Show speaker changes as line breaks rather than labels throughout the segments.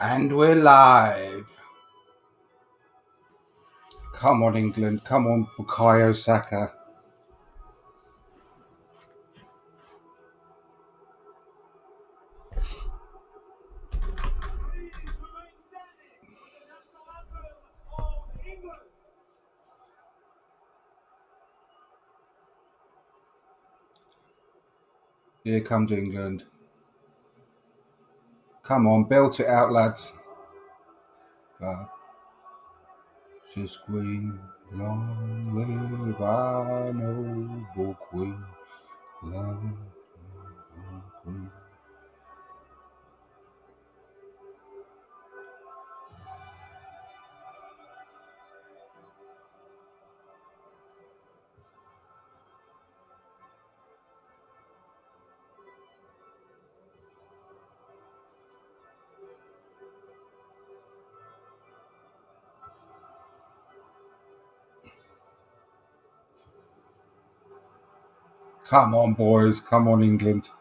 And we're live. Come on, England. Come on, Bukayo Saka. Here comes England. Come on, belt it out, lads. She's Queen, long live our noble Queen. Long live Queen. Come on, boys. Come on, England.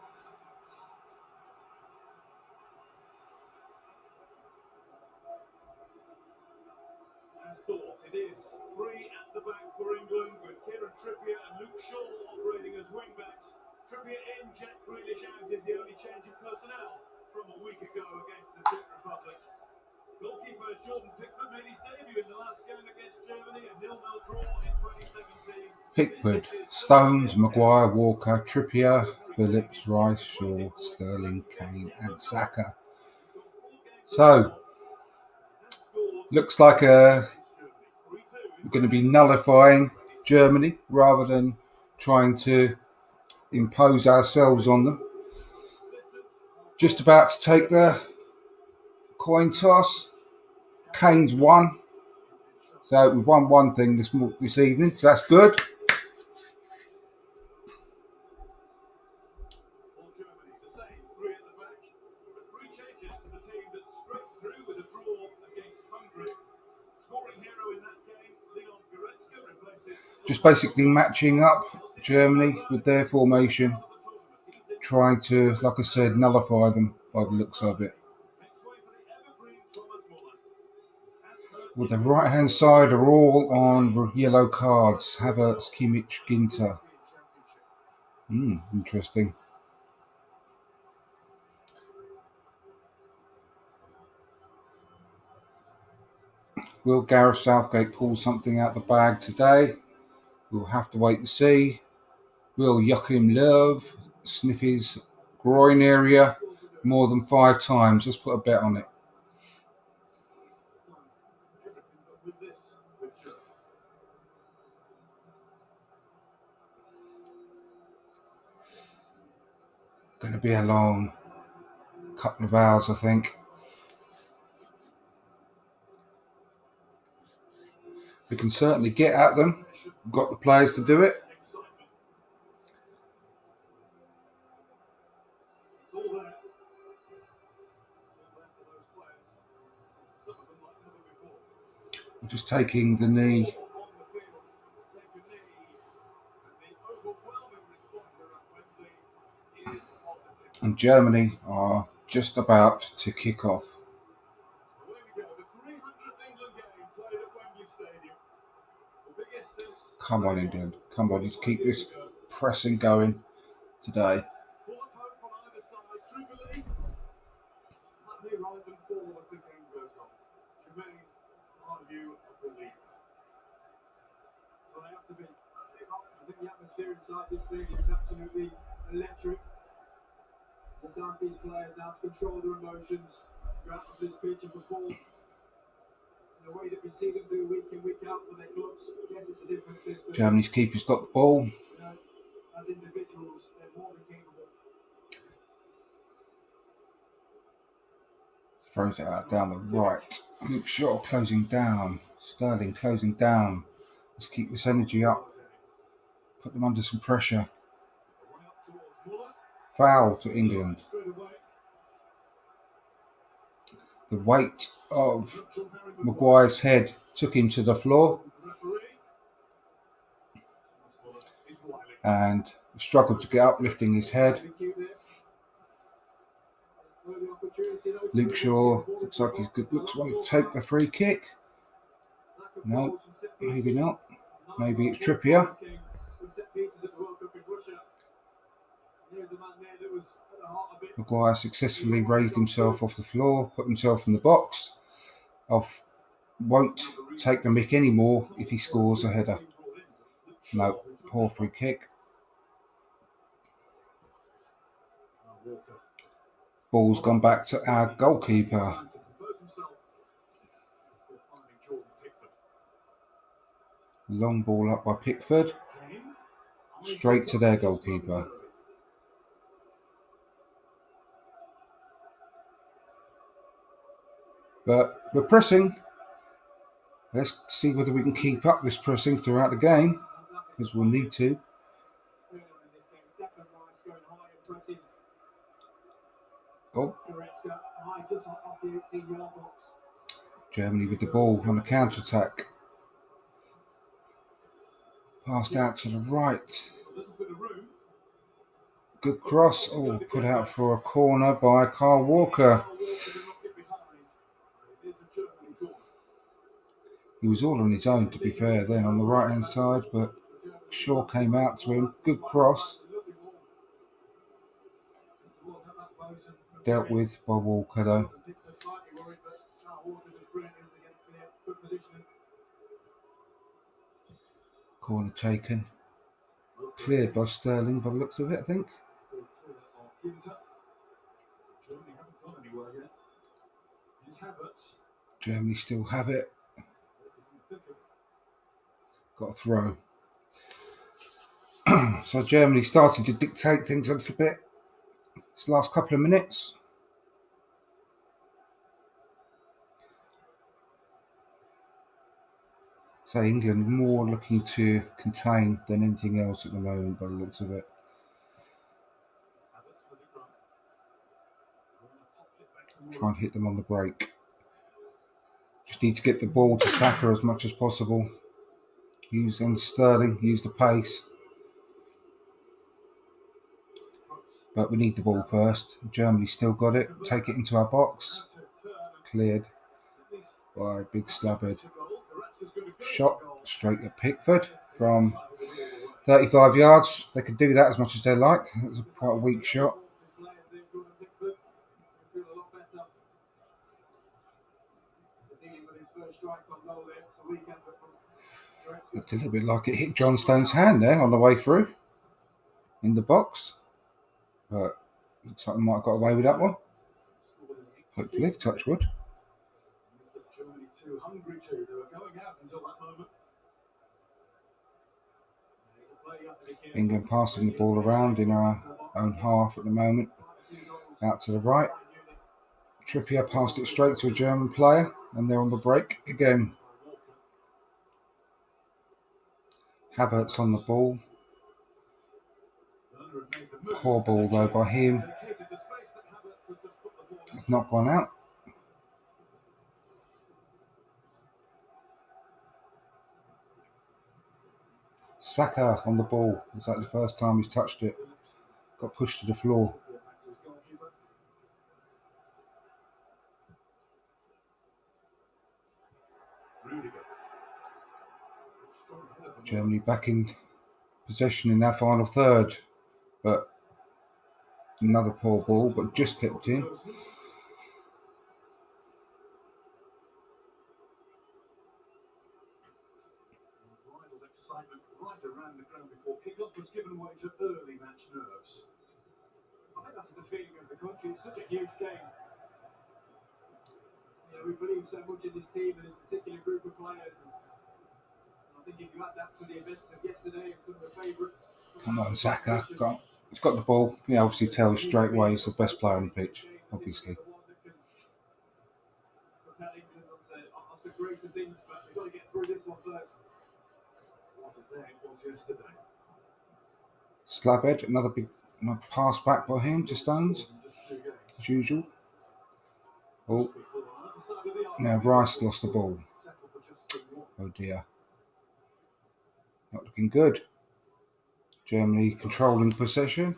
It is three at the back for England with Kieran Trippier and Luke Shaw operating as wing-backs. Trippier in, Jack Grealish out is the only change of personnel from a week ago against the Czech Republic. Goalkeeper Jordan Pickford made his debut in the last game against Germany, a 0-0 draw in 2017.
Pickford, Stones, Maguire, Walker, Trippier, Phillips, Rice, Shaw, Sterling, Kane and Saka. So, looks like we're going to be nullifying Germany rather than trying to impose ourselves on them. Just about to take the coin toss. Kane's won. So we've won one thing this evening, so that's good. Just basically matching up Germany with their formation, trying to, like I said, nullify them by the looks of it. With the right-hand side are all on yellow cards. Havertz, Kimmich, Ginter. Interesting. Will Gareth Southgate pull something out the bag today? We'll have to wait and see. Will Joachim Löw sniff his groin area more than 5 times? Let's put a bet on it. Going to be a long couple of hours, I think. We can certainly get at them. We've got the players to do it. We're just taking the knee. And Germany are just about to kick off. Come on, England. Come on, let's keep this pressing going today.
The atmosphere inside this thing is absolutely electric. It's down to these players now to control their emotions, go out to this pitch and perform in the way that we see them do week in, week out with their clubs. Yes, it's a different system.
Germany's keeper's got the ball.
As individuals, they're more than capable.
Throws it out down the right. Luke Shaw closing down. Sterling closing down. Let's keep this energy up. Put them under some pressure. Foul to England. The weight of Maguire's head took him to the floor and struggled to get up, lifting his head. Luke Shaw looks like he's good. Looks want to take the free kick. No, maybe not. Maybe it's Trippier. Maguire successfully raised himself off the floor, put himself in the box. Won't take the mick anymore if he scores a header. No, poor free kick. Ball's gone back to our goalkeeper. Long ball up by Pickford. Straight to their goalkeeper. But we're pressing. Let's see whether we can keep up this pressing throughout the game, because we'll need to. Oh. Germany with the ball on a counter-attack. Passed out to the right. Good cross. Oh, put out for a corner by Kyle Walker. He was all on his own, to be fair, then on the right-hand side, but Shaw came out to him. Good cross. Dealt with by Walker, though. Corner taken. Cleared by Sterling by the looks of it, I think. Germany still have it. Got a throw. So Germany started to dictate things a little bit this last couple of minutes. So England more looking to contain than anything else at the moment by the looks of it. Try and hit them on the break. Just need to get the ball to Saka as much as possible. Use Sterling, use the pace. But we need the ball first. Germany still got it. Take it into our box. Cleared by Big Slabhead. Shot straight at Pickford from 35 yards. They could do that as much as they like. It was quite a weak shot. Looked a little bit like it hit John Stone's hand there on the way through in the box. But looks like we might have got away with that one. Hopefully, touch wood. England passing the ball around in our own half at the moment. Out to the right. Trippier passed it straight to a German player, and they're on the break again. Havertz on the ball. Poor ball though by him. It's not gone out. Saka on the ball. It's like the first time he's touched it. Got pushed to the floor. Germany back in possession in their final third. But another poor ball, but just kept in.
Right around the ground before kick-off was given way to early match nerves. I think that's the feeling of the country. It's such a huge game. We believe so much in this team and this particular group of players. And I think if you add that to the events of yesterday and some of the favourites.
Come on, Saka. He's got the ball. He obviously tells straight away he's the best player on the pitch, obviously. Slabhead, another big pass back by him to Stones, as usual. Oh, now Rice lost the ball. Oh dear. Not looking good. Germany controlling possession.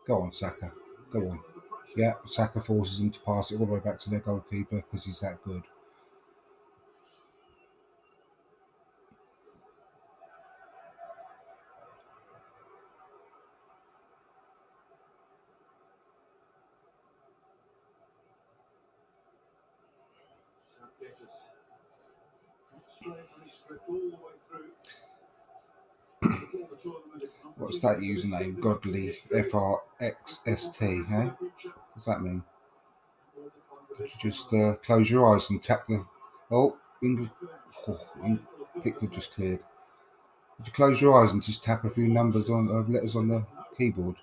Go on, Saka. Go on. Yeah, Saka forces them to pass it all the way back to their goalkeeper because he's that good. What's that username? Godly FRXST, hey? What's that mean? Just close your eyes and tap the... Oh, English... Oh, Pickler just cleared. Would you close your eyes and just tap a few numbers on letters on the keyboard?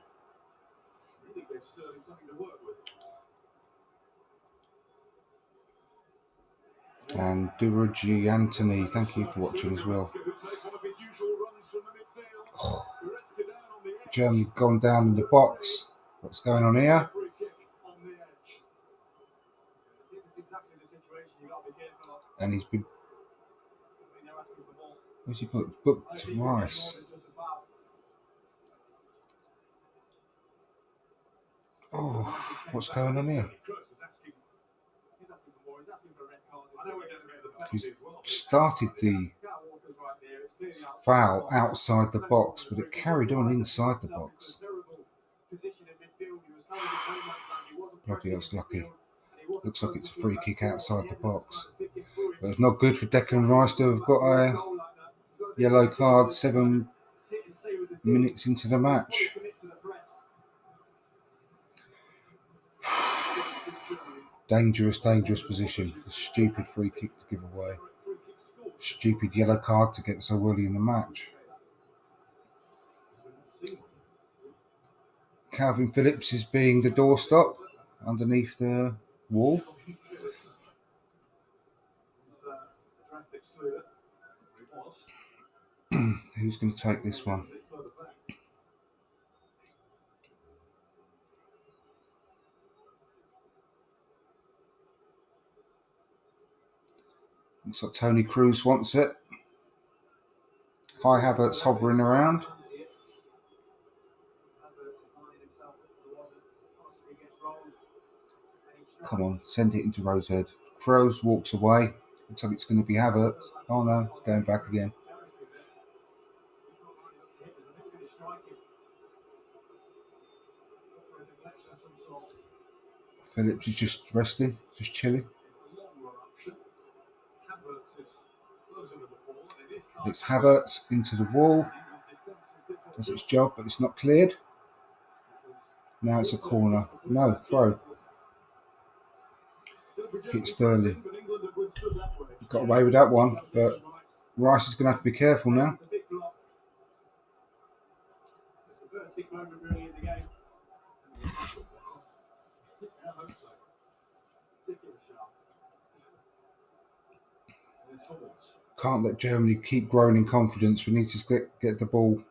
And Duraji Anthony, thank you for watching as well. Oh, Germany gone down in the box. What's going on here? And he's been... Where's he booked Rice? Oh, what's going on here? He's started the foul outside the box, but it carried on inside the box. Bloody hell's lucky. Looks like it's a free kick outside the box. But it's not good for Declan Rice to have got a yellow card 7 minutes into the match. Dangerous position. A stupid free kick to give away. Stupid yellow card to get so early in the match. Calvin Phillips is being the doorstop underneath the wall. Who's going to take this one? Looks like Tony Cruz wants it. Kai Havertz hovering around. Come on, send it into Rosehead. Cruz walks away. Looks like it's going to be Havertz. Oh no, it's going back again. Phillips is just resting, just chilling. It's Havertz into the wall. Does its job, but it's not cleared. Now it's a corner. No, throw. Hit Sterling. Got away with that one, but Rice is going to have to be careful now. Can't let Germany keep growing in confidence. We need to get the ball.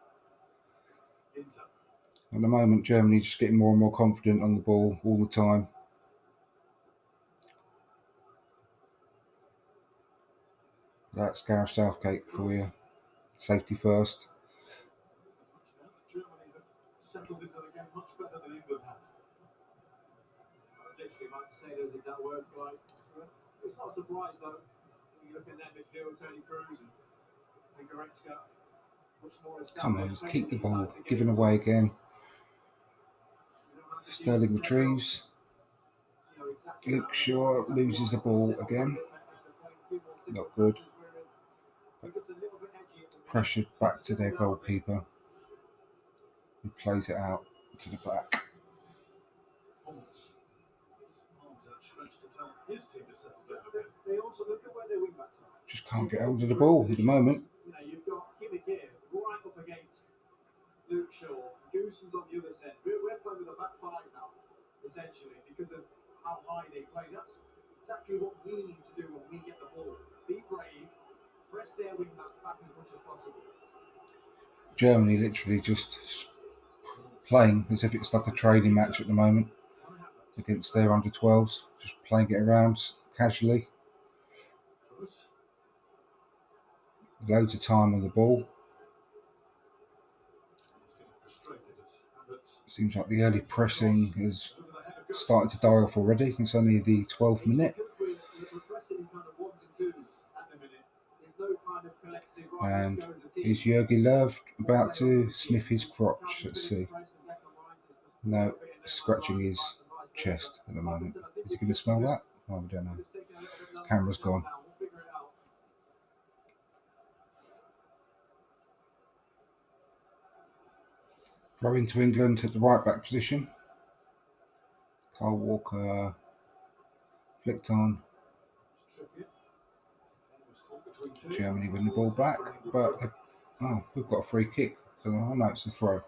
At the moment, Germany's just getting more and more confident on the ball all the time. That's Gareth Southgate for you. Safety first. Settled into the game much better than England have. Literally, like to say those exact words, like, it's not a surprise though. When you look at that midfield, Tony Cruz and Goretzka. Come on, just keep the ball. Giving away again. Sterling retrieves. Luke Shaw loses the ball again. Not good. Pressured back to their goalkeeper, who plays it out to the back. Just can't get hold of the ball at the moment. You've got Kimmich here, right up against Luke Shaw. Goosens on the other side. We're playing with a back five now, essentially, because of how high they play. That's exactly what we need to do when we get the ball. Be brave, press their wing backs back as much as possible. Germany literally just playing as if it's like a training match at the moment against their under-12s, just playing it around casually. Loads of time on the ball. Seems like the early pressing is starting to die off already. It's only the 12th minute. And is Jurgen Löw about to sniff his crotch? Let's see. No, scratching his chest at the moment. Is he going to smell that? Oh, I don't know. Camera's gone. Throw into England at the right back position. Kyle Walker flicked on. Germany win the ball back, but we've got a free kick. So I know it's a throw.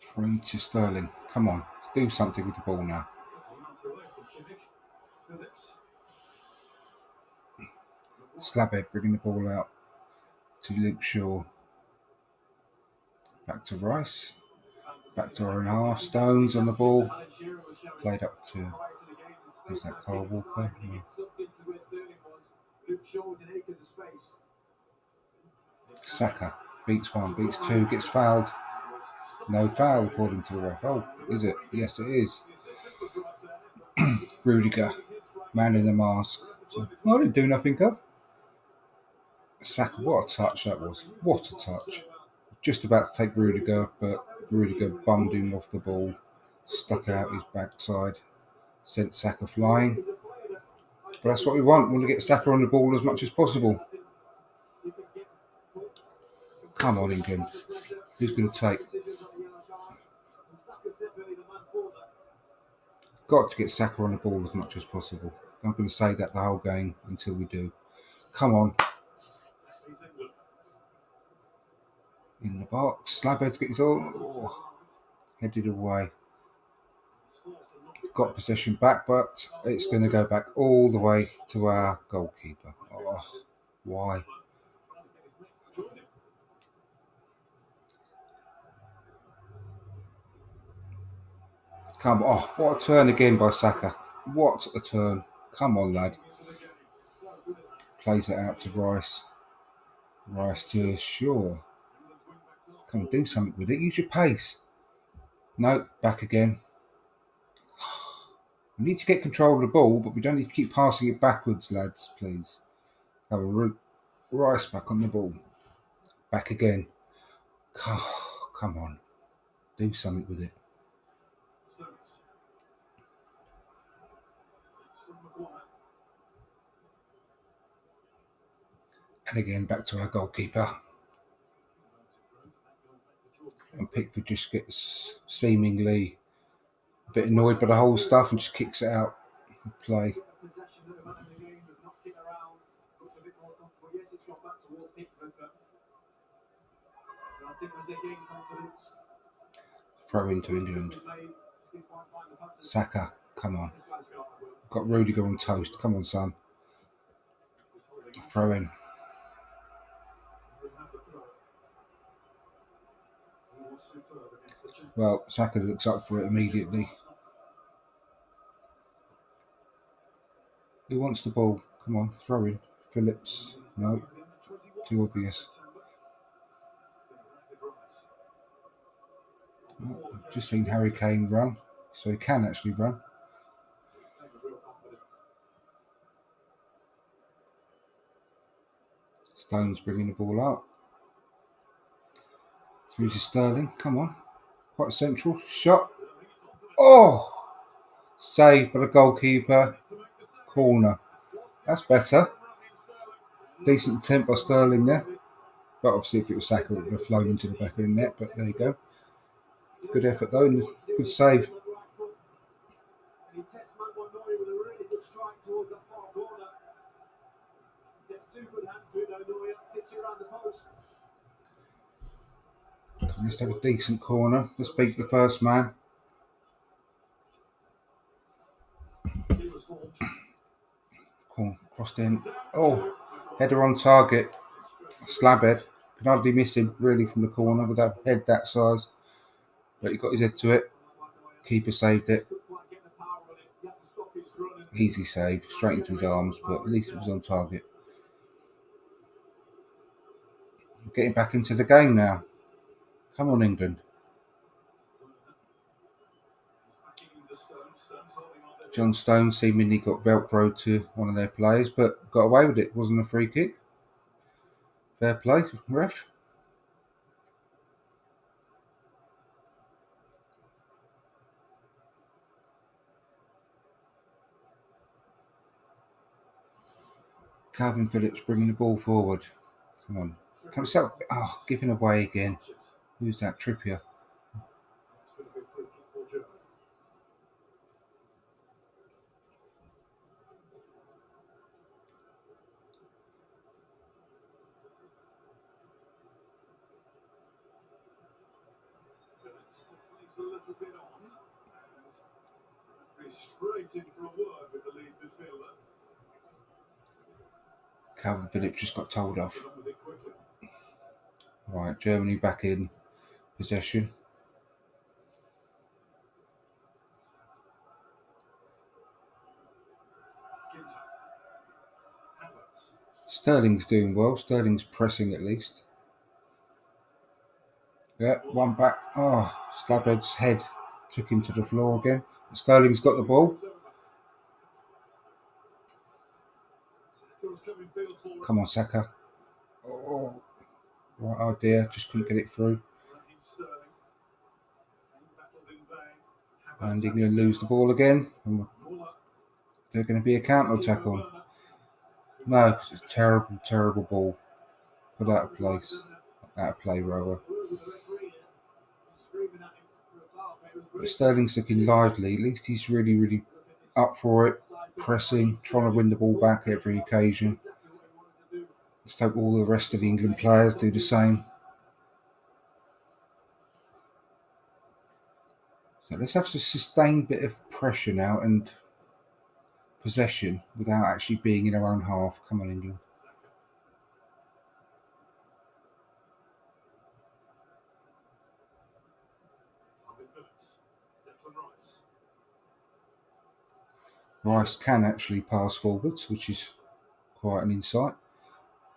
Through to Sterling. Come on, do something with the ball now. Slabhead bringing the ball out to Luke Shaw. Back to Rice. Back to our own half. Stones on the ball. Played up to, who's that, Kyle Walker? Yeah. Saka beats one, beats two, gets fouled. No foul according to the ref. Oh, is it? Yes, it is. Rudiger, man in the mask. So, I didn't do nothing, Gov. Saka, what a touch that was. What a touch. Just about to take Rudiger, but Rudiger bummed him off the ball, stuck out his backside, sent Saka flying. But that's what we want. We want to get Saka on the ball as much as possible. Come on, England. Who's going to take? Got to get Saka on the ball as much as possible. I'm going to say that the whole game until we do. Come on. In the box. Slabhead gets all headed away. Got possession back, but it's going to go back all the way to our goalkeeper. Oh, why? Come on. Oh, what a turn again by Saka. What a turn. Come on, lad. Plays it out to Rice. Rice to Shaw. Come on, do something with it. Use your pace. No, back again. We need to get control of the ball, but we don't need to keep passing it backwards, lads, please. Have a root. Rice back on the ball. Back again. Oh, come on. Do something with it. And again, back to our goalkeeper. And Pickford just gets seemingly a bit annoyed by the whole stuff and just kicks it out of play. Throw into England. Saka, come on. Got Rudiger on toast. Come on, son. Throw in. Well, Saka looks up for it immediately. Who wants the ball? Come on, throw in. Phillips. No. Too obvious. Oh, I've just seen Harry Kane run, so he can actually run. Stones bringing the ball up. Through to Sterling. Come on. Quite central. Shot. Oh! Saved by the goalkeeper. Corner. That's better. Decent attempt by Sterling there. But obviously if it was Saka, it would have flown into the back of the net. But there you go. Good effort though. And good save. Let's have a decent corner. Let's beat the first man. Crossed in. Oh, header on target. Slabhead. Can hardly miss him really from the corner with that head that size. But he got his head to it. Keeper saved it. Easy save, straight into his arms, but at least it was on target. Getting back into the game now. Come on, England. John Stones seemingly got Velcro to one of their players, but got away with it. Wasn't a free kick. Fair play, ref. Calvin Phillips bringing the ball forward. Come on. Comes out. Oh, giving away again. Who's that? Trippier. Calvin Phillips just got told off. Right, Germany back in possession. Sterling's doing well. Sterling's pressing at least. Yeah, one back. Oh, Slabhead's head took him to the floor again. Sterling's got the ball. Come on, Saka. Oh, right idea. Just couldn't get it through. And England lose the ball again. They're going to be a counter attack on. No, because it's a terrible, terrible ball. Put out of place. Out of play, rather. But Sterling's looking lively. At least he's really, really up for it. Pressing, trying to win the ball back every occasion. Let's hope all the rest of the England players do the same. So let's have a sustained bit of pressure now and possession without actually being in our own half. Come on, England. Rice can actually pass forwards, which is quite an insight.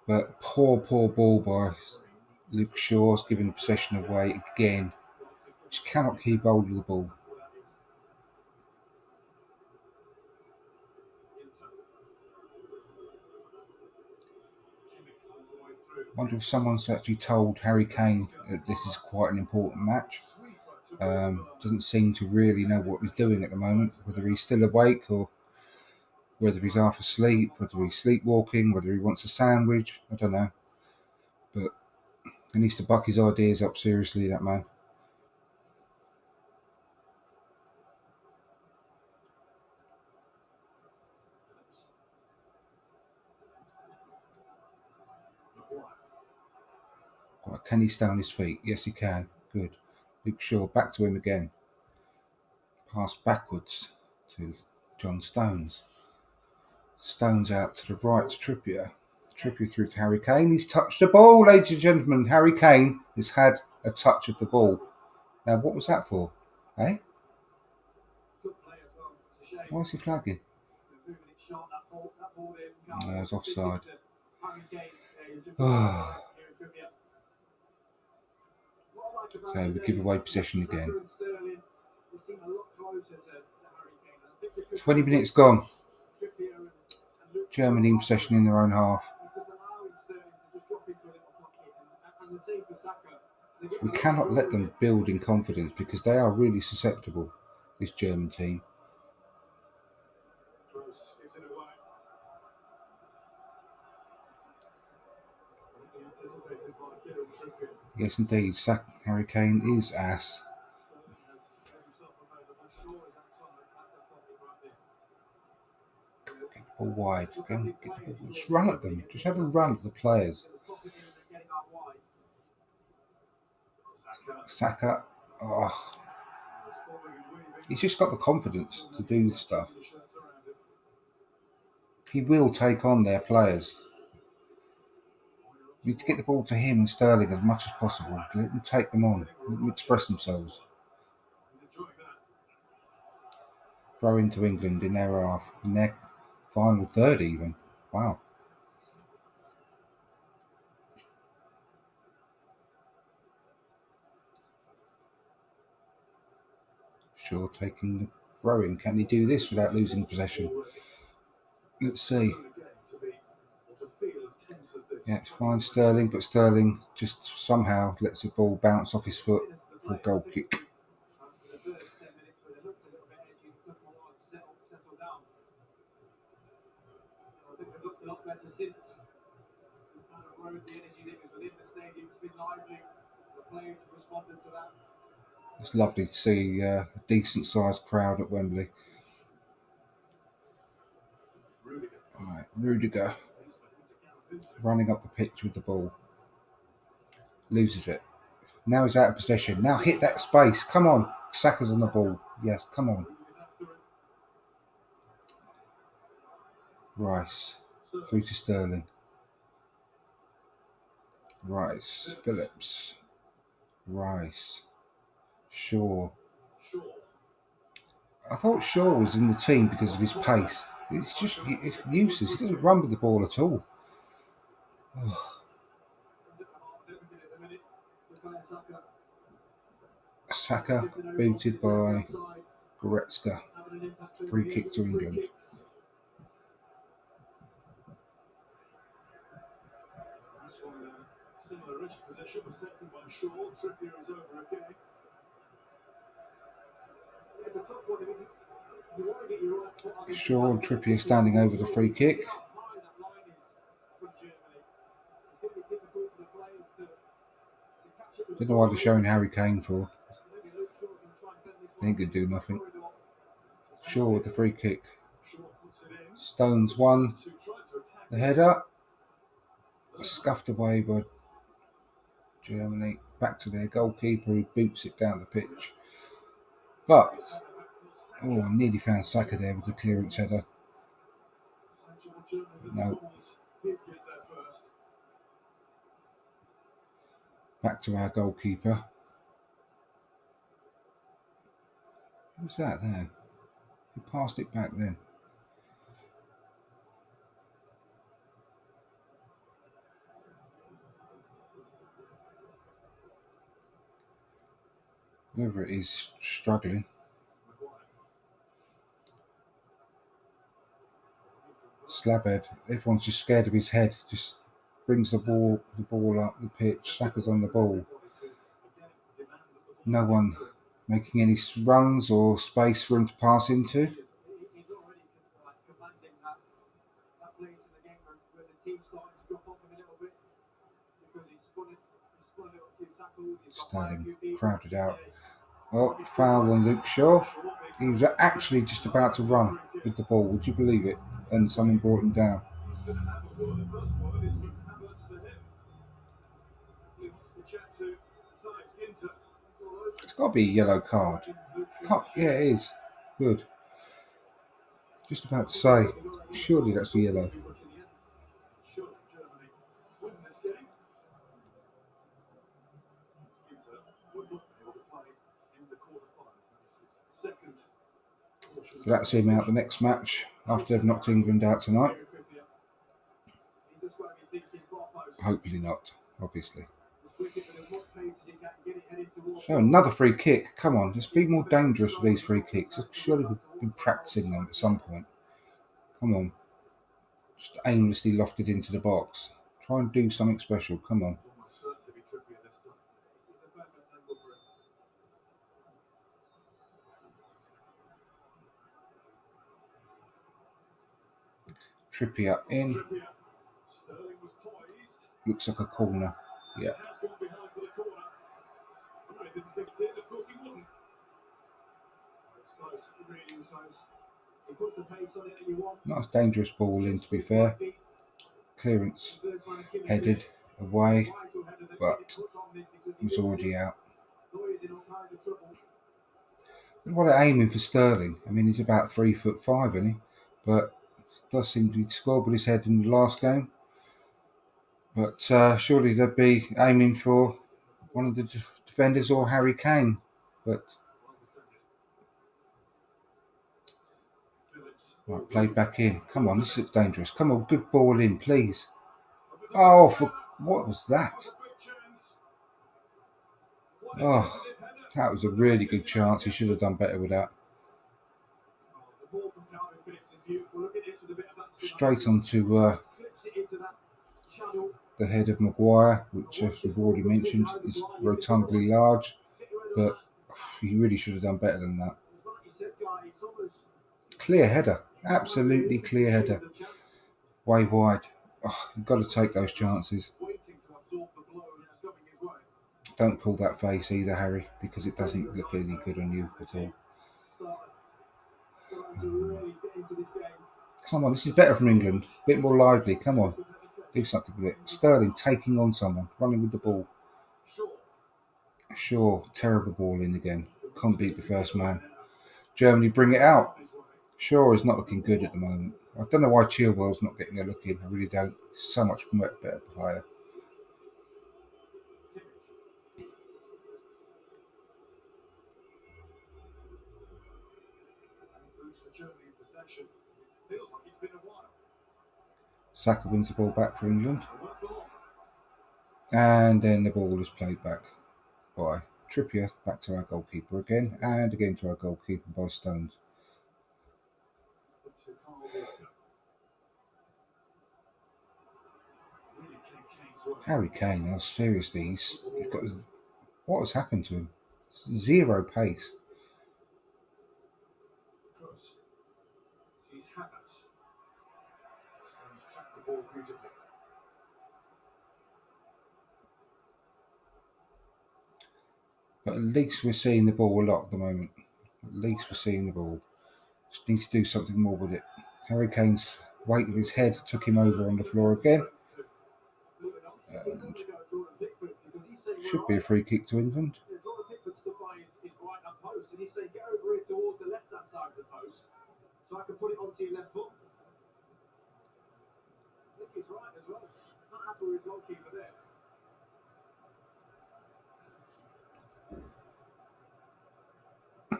But poor ball by Luke Shaw's giving the possession away again. Just cannot keep hold of the ball. I wonder if someone's actually told Harry Kane that this is quite an important match. Doesn't seem to really know what he's doing at the moment, whether he's still awake or whether he's half asleep, whether he's sleepwalking, whether he wants a sandwich. I don't know. But he needs to buck his ideas up seriously, that man. Right, can he stay on his feet? Yes, he can. Good. Luke Shaw, back to him again. Pass backwards to John Stones. Stones out to the right to Trippier. Trippier through to Harry Kane. He's touched the ball, ladies and gentlemen. Harry Kane has had a touch of the ball. Now, what was that for? Eh? Why is he flagging? No, it's offside. Oh. So we give away possession again. 20 minutes gone. Germany in possession in their own half. We cannot let them build in confidence because they are really susceptible, this German team. Yes, indeed. Harry Kane is ass. Get the ball wide. Go and get the ball. Just run at them. Just have a run at the players. Saka. Oh. He's just got the confidence to do stuff. He will take on their players. We need to get the ball to him and Sterling as much as possible. Let them take them on. Let them express themselves. throw into England in their half, in their final third even. Wow. Shaw taking the throw in. Can he do this without losing possession? Let's see. Yeah, it's fine, Sterling, but Sterling just somehow lets the ball bounce off his foot for a goal kick. It's lovely to see a decent-sized crowd at Wembley. Right, Rudiger running up the pitch with the ball. Loses it. Now he's out of possession. Now hit that space. Come on. Saka's on the ball. Yes, come on. Rice. Through to Sterling. Rice. Phillips. Rice. Shaw. I thought Shaw was in the team because of his pace. It's useless. He doesn't run with the ball at all. Saka booted by Goretzka. Free kick to England. Shaw and Trippier standing over the free kick. Don't know why they're showing Harry Kane for. They ain't going to do nothing. Shaw with the free kick. Stones won. The header. Scuffed away by Germany. Back to their goalkeeper who boots it down the pitch. But, I nearly found Saka there with the clearance header. No. Back to our goalkeeper. Who's that there? Who passed it back then? Whoever it is, struggling. Slabhead. Everyone's just scared of his head. Just brings the ball up the pitch. Saka's on the ball. No one making any runs or space for him to pass into. Sterling crowded out. Oh, foul on Luke Shaw. He was actually just about to run with the ball. Would you believe it? And someone brought him down. It's got to be a yellow card. Yeah, it is. Good. Just about to say, surely that's a yellow. So that's him out the next match after they've knocked England out tonight. Hopefully not, obviously. So another free kick. Come on, let's be more dangerous with these free kicks. Surely we've been practicing them at some point. Come on. Just aimlessly lofted into the box. Try and do something special. Come on. Trippier in. Looks like a corner. Yeah. Nice dangerous ball in, to be fair. Clearance headed away, but it was already out. And what they're aiming for Sterling. I mean, he's about 3'5", isn't he? But does seem to be scored with his head in the last game. But surely they'd be aiming for one of the defenders or Harry Kane. But Right, play back in. Come on, this looks dangerous. Come on, good ball in, please. Oh, what was that? Oh, that was a really good chance. He should have done better with that. Straight onto the head of Maguire, which, as we've already mentioned, is rotundly large, but he really should have done better than that. Clear header, absolutely clear header, way wide. Oh, you've got to take those chances. Don't pull that face either, Harry, because it doesn't look any good on you at all. Come on, this is better from England. A bit more lively. Come on, do something with it. Sterling taking on someone, running with the ball. Shaw, terrible ball in again. Can't beat the first man. Germany bring it out. Shaw is not looking good at the moment. I don't know why Chilwell's not getting a look in. I really don't. He's so much better player. Saka wins the ball back for England. And then the ball is played back by Trippier, back to our goalkeeper again, and again to our goalkeeper by Stones. Harry Kane, now seriously, he's got, what has happened to him? Zero pace. But at least we're seeing the ball a lot at the moment. At least we're seeing the ball. Just need to do something more with it. Harry Kane's weight of his head took him over on the floor again. And should be a free kick to England.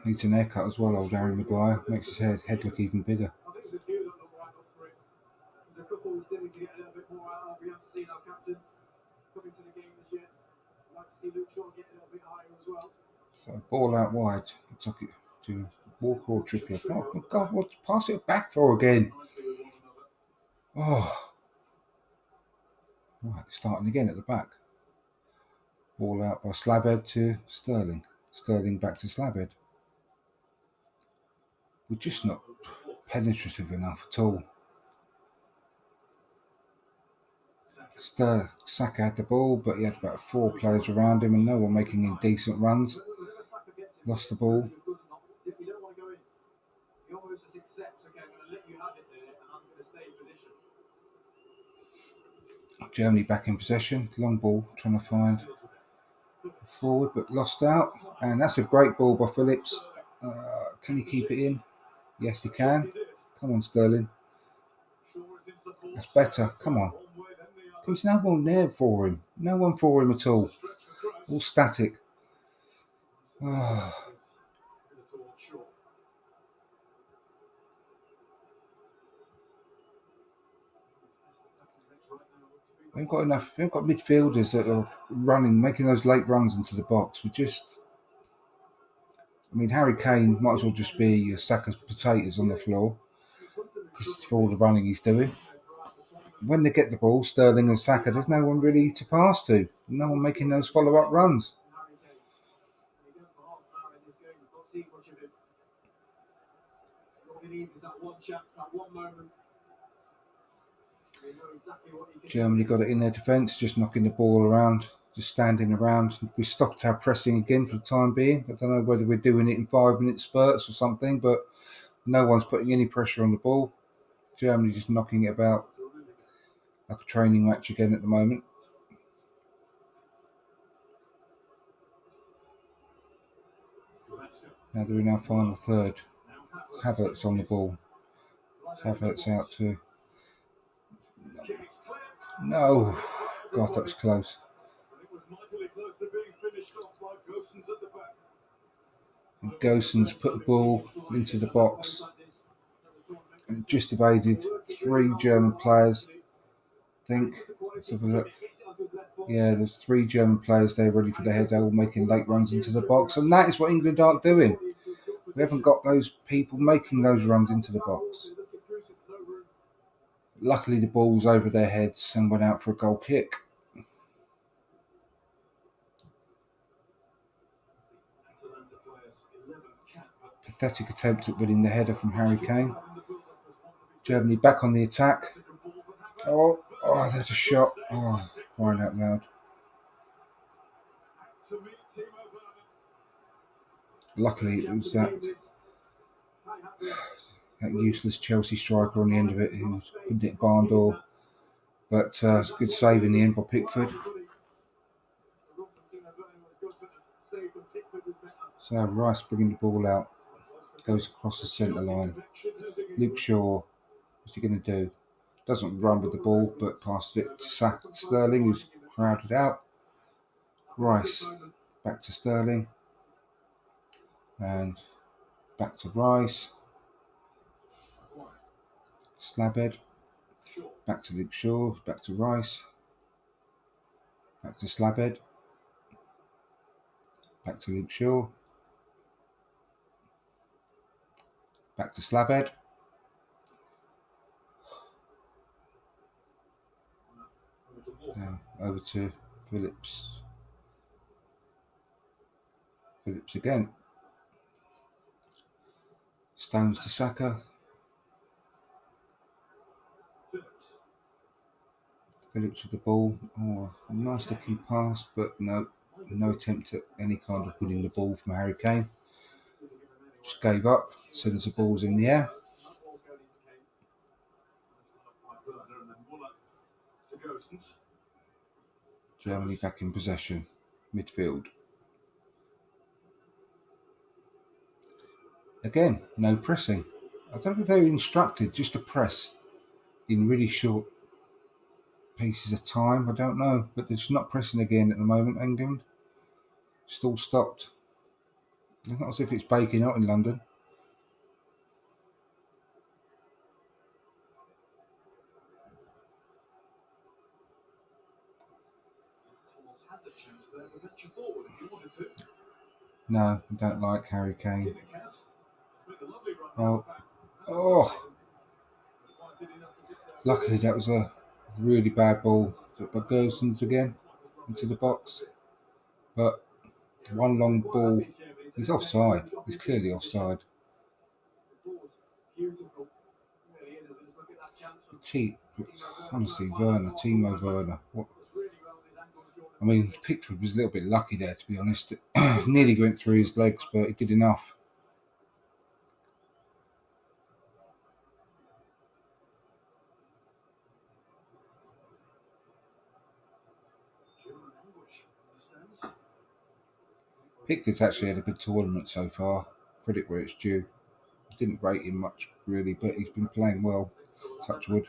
Needs an haircut as well, old Harry Maguire. Makes his head look even bigger. So ball out wide. Took it to Walker or Trippier. Oh God, what pass it back for again? Oh, right, starting again at the back. Ball out by Slabhead to Sterling. Sterling back to Slabhead. We're just not penetrative enough at all. Saka had the ball, but he had about 4 players around him and no one making any decent runs. Lost the ball. Germany back in possession. Long ball, trying to find forward, but lost out. And that's a great ball by Phillips. Can he keep it in? Yes, he can. Come on, Sterling. That's better. Come on. There's no one there for him. No one for him at all. All static. Oh. We haven't got enough. We haven't got midfielders that are running, making those late runs into the box. We just. I mean, Harry Kane might as well just be a sack of potatoes on the floor because for all the running he's doing. When they get the ball, Sterling and Saka, there's no one really to pass to. No one making those follow-up runs. Germany got it in their defence, just knocking the ball around, just standing around. We stopped our pressing again for the time being. I don't know whether we're doing it in 5-minute spurts or something, but no one's putting any pressure on the ball. Germany just knocking it about like a training match again at the moment. Now they're in our final third. Havertz on the ball. Havertz out to... No. God, that was close. And Gosens put the ball into the box. and just evaded 3 German players. I think. Let's have a look. Yeah, there's 3 German players there ready for the header, all making late runs into the box, and that is what England aren't doing. We haven't got those people making those runs into the box. Luckily, the ball was over their heads and went out for a goal kick. Pathetic attempt at winning the header from Harry Kane. Germany back on the attack. Oh, there's a shot. Oh, crying out loud. Luckily, it was that useless Chelsea striker on the end of it who couldn't hit barn door. But it's a good save in the end by Pickford. So Rice bringing the ball out. Goes across the centre line. Luke Shaw, what's he going to do? Doesn't run with the ball, but passes it to Sterling, who's crowded out. Rice, back to Sterling. And back to Rice. Slabhead. Back to Luke Shaw. Back to Rice. Back to Slabhead. Back to Luke Shaw. Back to Slabhead. Now over to Phillips. Phillips again. Stones to Saka. Phillips with the ball. Oh, a nice looking pass, but no attempt at any kind of winning the ball from Harry Kane. Just gave up as soon as the ball was in the air. Germany back in possession. Midfield. Again, no pressing. I don't think they were instructed just to press in really short pieces of time. I don't know, but they're just not pressing again at the moment. England just all stopped. It's not as if it's baking hot in London. No, I don't like Harry Kane. Oh, luckily that was a really bad ball by Gersons again into the box. But one long ball, he's offside. He's clearly offside. Honestly, Timo Werner. What? I mean, Pickford was a little bit lucky there, to be honest. It nearly went through his legs, but he did enough. Pickford's actually had a good tournament so far. Credit where it's due. I didn't rate him much, really, but he's been playing well. Touch wood.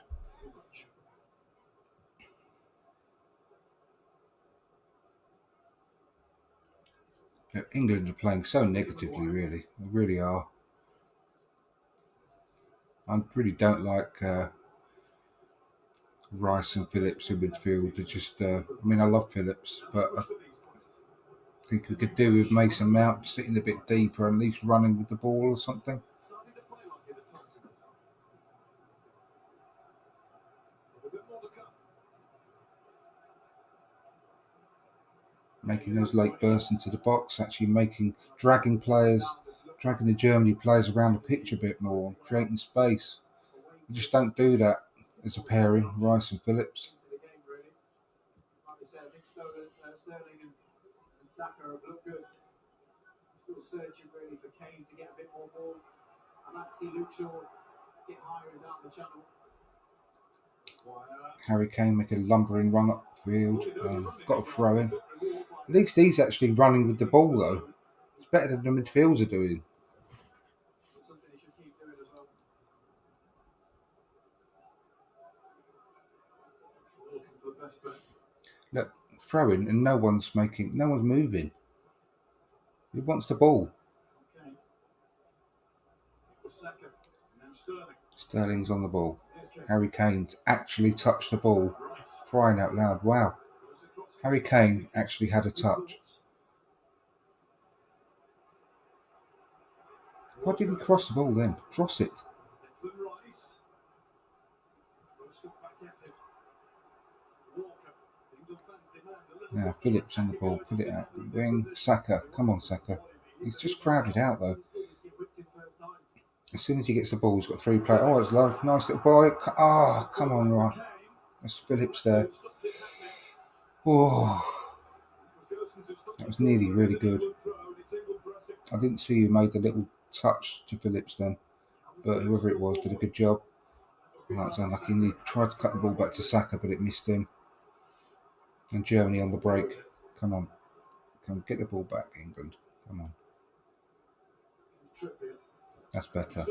England are playing so negatively, really. They really are. I really don't like Rice and Phillips in midfield. They're just, I love Phillips, but I think we could do with Mason Mount sitting a bit deeper and at least running with the ball or something. Making those late bursts into the box, actually dragging the Germany players around the pitch a bit more, creating space. They just don't do that as a pairing, Rice and Phillips. Harry Kane make a lumbering run up field, got a throw in. At least he's actually running with the ball though. It's better than the midfielders are doing. Look, throwing and no one's moving. Who wants the ball? Sterling's on the ball. Harry Kane's actually touched the ball. Crying out loud. Wow. Harry Kane actually had a touch. Why didn't he cross the ball then? Cross it. Now Phillips on the ball. Put it out the wing. Saka. Come on, Saka. He's just crowded out though. As soon as he gets the ball, he's got 3 players. Oh, it's a nice little boy. Oh, come on, right. That's Phillips there. Oh, that was nearly really good. I didn't see who made the little touch to Phillips then, but whoever it was did a good job. Right, it's unlucky. He tried to cut the ball back to Saka, but it missed him. And Germany on the break. Come on. Come get the ball back, England. Come on. That's better.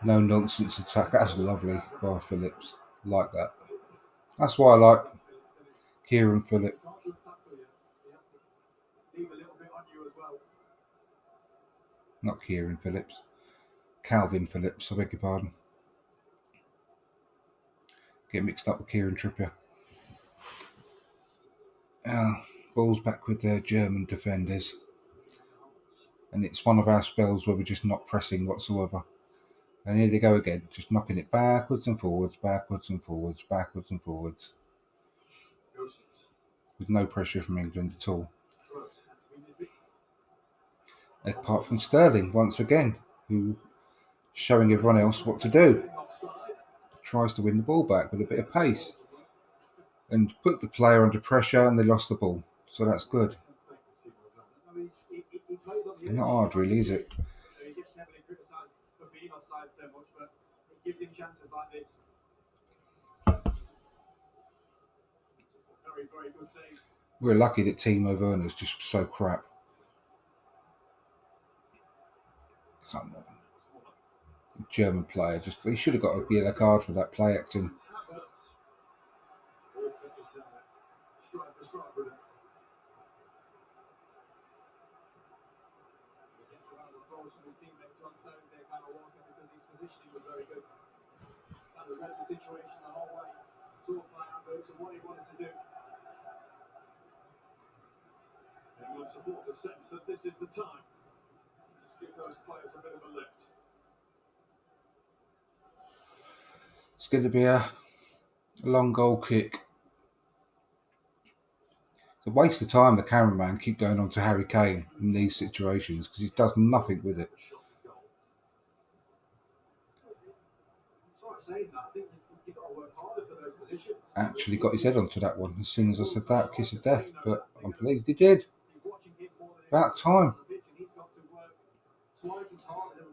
No nonsense attack. That's lovely by Phillips. Like that. That's why I like Kieran Phillips. Not Kieran Phillips. Calvin Phillips, I beg your pardon. Get mixed up with Kieran Trippier. Ball's back with their German defenders. And it's one of our spells where we're just not pressing whatsoever. And here they go again, just knocking it backwards and forwards, backwards and forwards, backwards and forwards. With no pressure from England at all. Apart from Sterling, once again, who showing everyone else what to do. Tries to win the ball back with a bit of pace. And put the player under pressure and they lost the ball. So that's good. Not hard really, is it? We're lucky that Timo Werner's just so crap. Come on. German player, he should have got a yellow card for that play acting.
Support a sense that this is the time. Just give those players a bit of a lift.
It's going to be a long goal kick. It's a waste of time. The cameraman keep going on to Harry Kane in these situations because he does nothing with it. Actually got his head onto that one as soon as I said that, kiss of death, but I'm pleased he did. About time.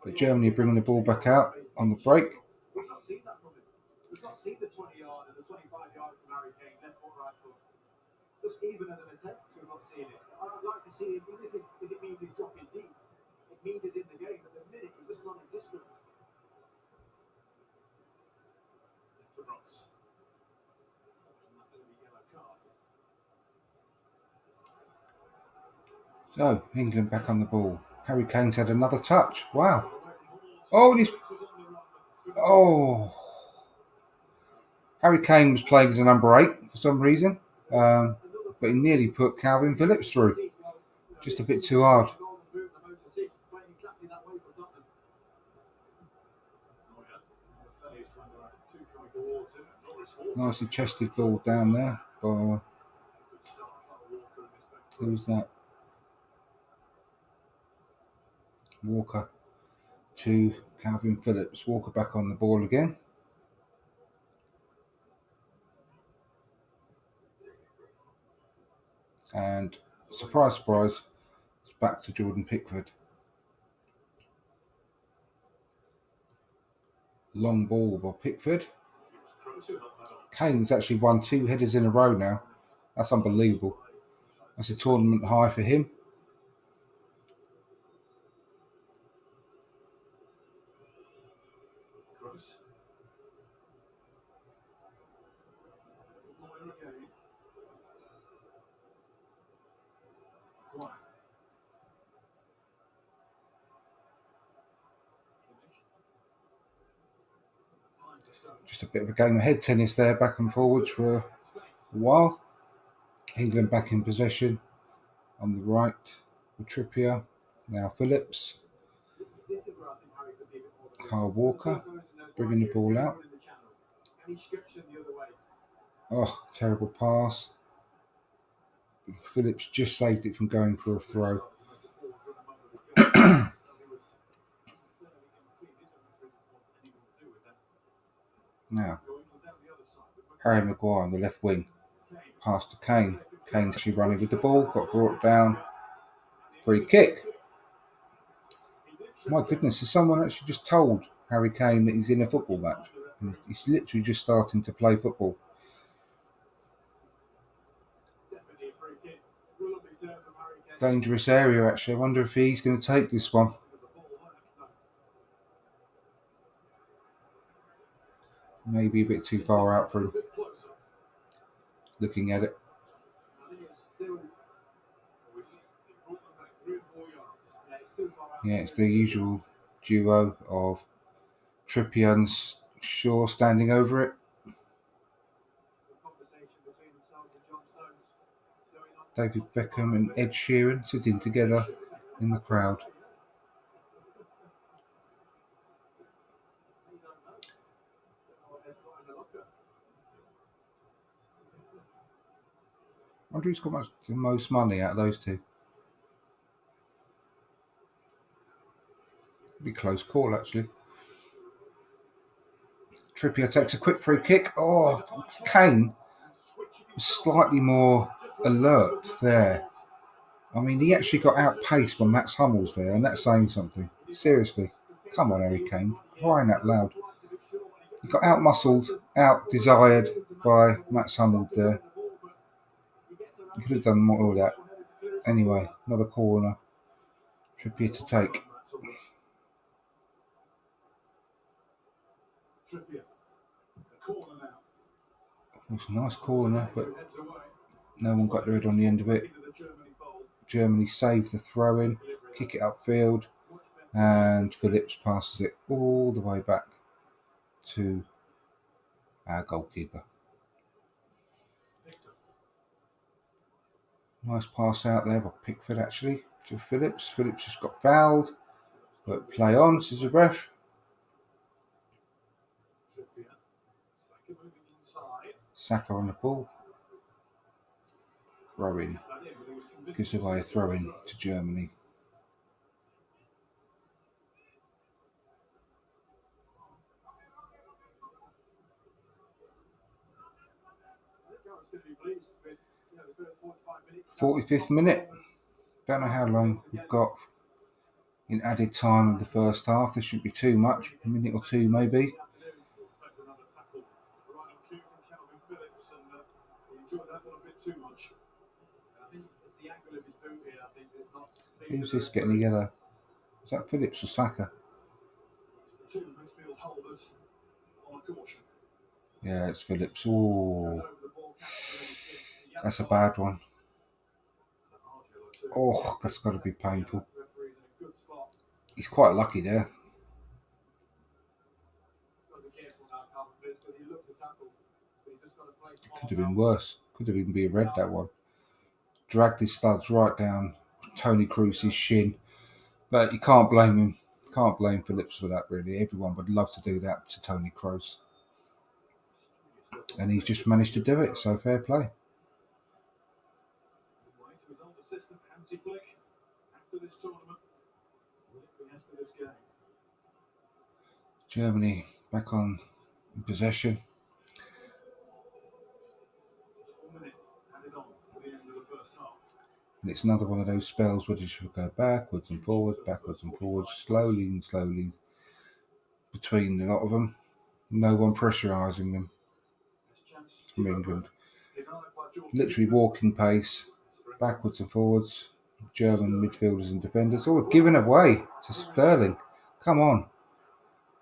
But Germany are bringing the ball back out on the break.
We've not seen the 20-yard and the 25-yard from Harry Kane, left foot, right foot. Just even as an attempt, we've not seen it. I'd like to see him, even if it means he's dropping deep. It means he's in the game, but the minute he's just non-existent.
So, England back on the ball. Harry Kane's had another touch. Wow. Oh, Oh. Harry Kane was playing as a number 8 for some reason. But he nearly put Calvin Phillips through. Just a bit too hard. Nicely chested ball down there. Who's that? Walker to Calvin Phillips. Walker back on the ball again. And surprise, surprise, it's back to Jordan Pickford. Long ball by Pickford. Kane's actually won 2 headers in a row now. That's unbelievable. That's a tournament high for him. Just a bit of a game of head tennis there, back and forwards for a while. England back in possession on the right with Trippier. Now Phillips. Carl Walker bringing the ball out. Oh, terrible pass. Phillips just saved it from going for a throw. Now, Harry Maguire on the left wing. Pass to Kane. Kane's actually running with the ball. Got brought down. Free kick. My goodness, has someone actually just told Harry Kane that he's in a football match? And he's literally just starting to play football. Dangerous area, actually. I wonder if he's going to take this one. Maybe a bit too far out for him. Looking at it. Yeah, it's the usual duo of Trippier and Shaw standing over it. David Beckham and Ed Sheeran sitting together in the crowd. I wonder who's got the most money out of those two. Be close call, actually. Trippier takes a quick free kick. Oh, Kane was slightly more alert there. I mean, he actually got outpaced by Max Hummels there, and that's saying something. Seriously. Come on, Harry Kane. Crying out loud. He got out-muscled, out-desired by Max Hummels there. He could have done more of that. Anyway, another corner. Trippier to take. It was a nice corner, but no one got the head on the end of it. Germany saved the throw-in, kick it upfield, and Phillips passes it all the way back to our goalkeeper. Nice pass out there by Pickford, actually, to Phillips. Phillips just got fouled, but play on, says the ref. Saka on the ball. Throw-in. Gives away a throw-in to Germany. .45 minute. Don't know how long we've got in added time of the first half. This shouldn't be too much. A minute or two, maybe. Who's this getting together? Is that Phillips or Saka? Yeah, it's Phillips. Oh, that's a bad one. Oh, that's got to be painful. He's quite lucky there. It could have been worse. Could have even been red, that one. Dragged his studs right down Tony Kroos's shin. But you can't blame him. Can't blame Phillips for that, really. Everyone would love to do that to Tony Kroos. And he's just managed to do it, so fair play. Germany back on possession. And it's another one of those spells where you should go backwards and forwards, slowly and slowly between a lot of them. No one pressurising them from England. Literally walking pace, backwards and forwards. German midfielders and defenders. Oh, giving away to Sterling. Come on.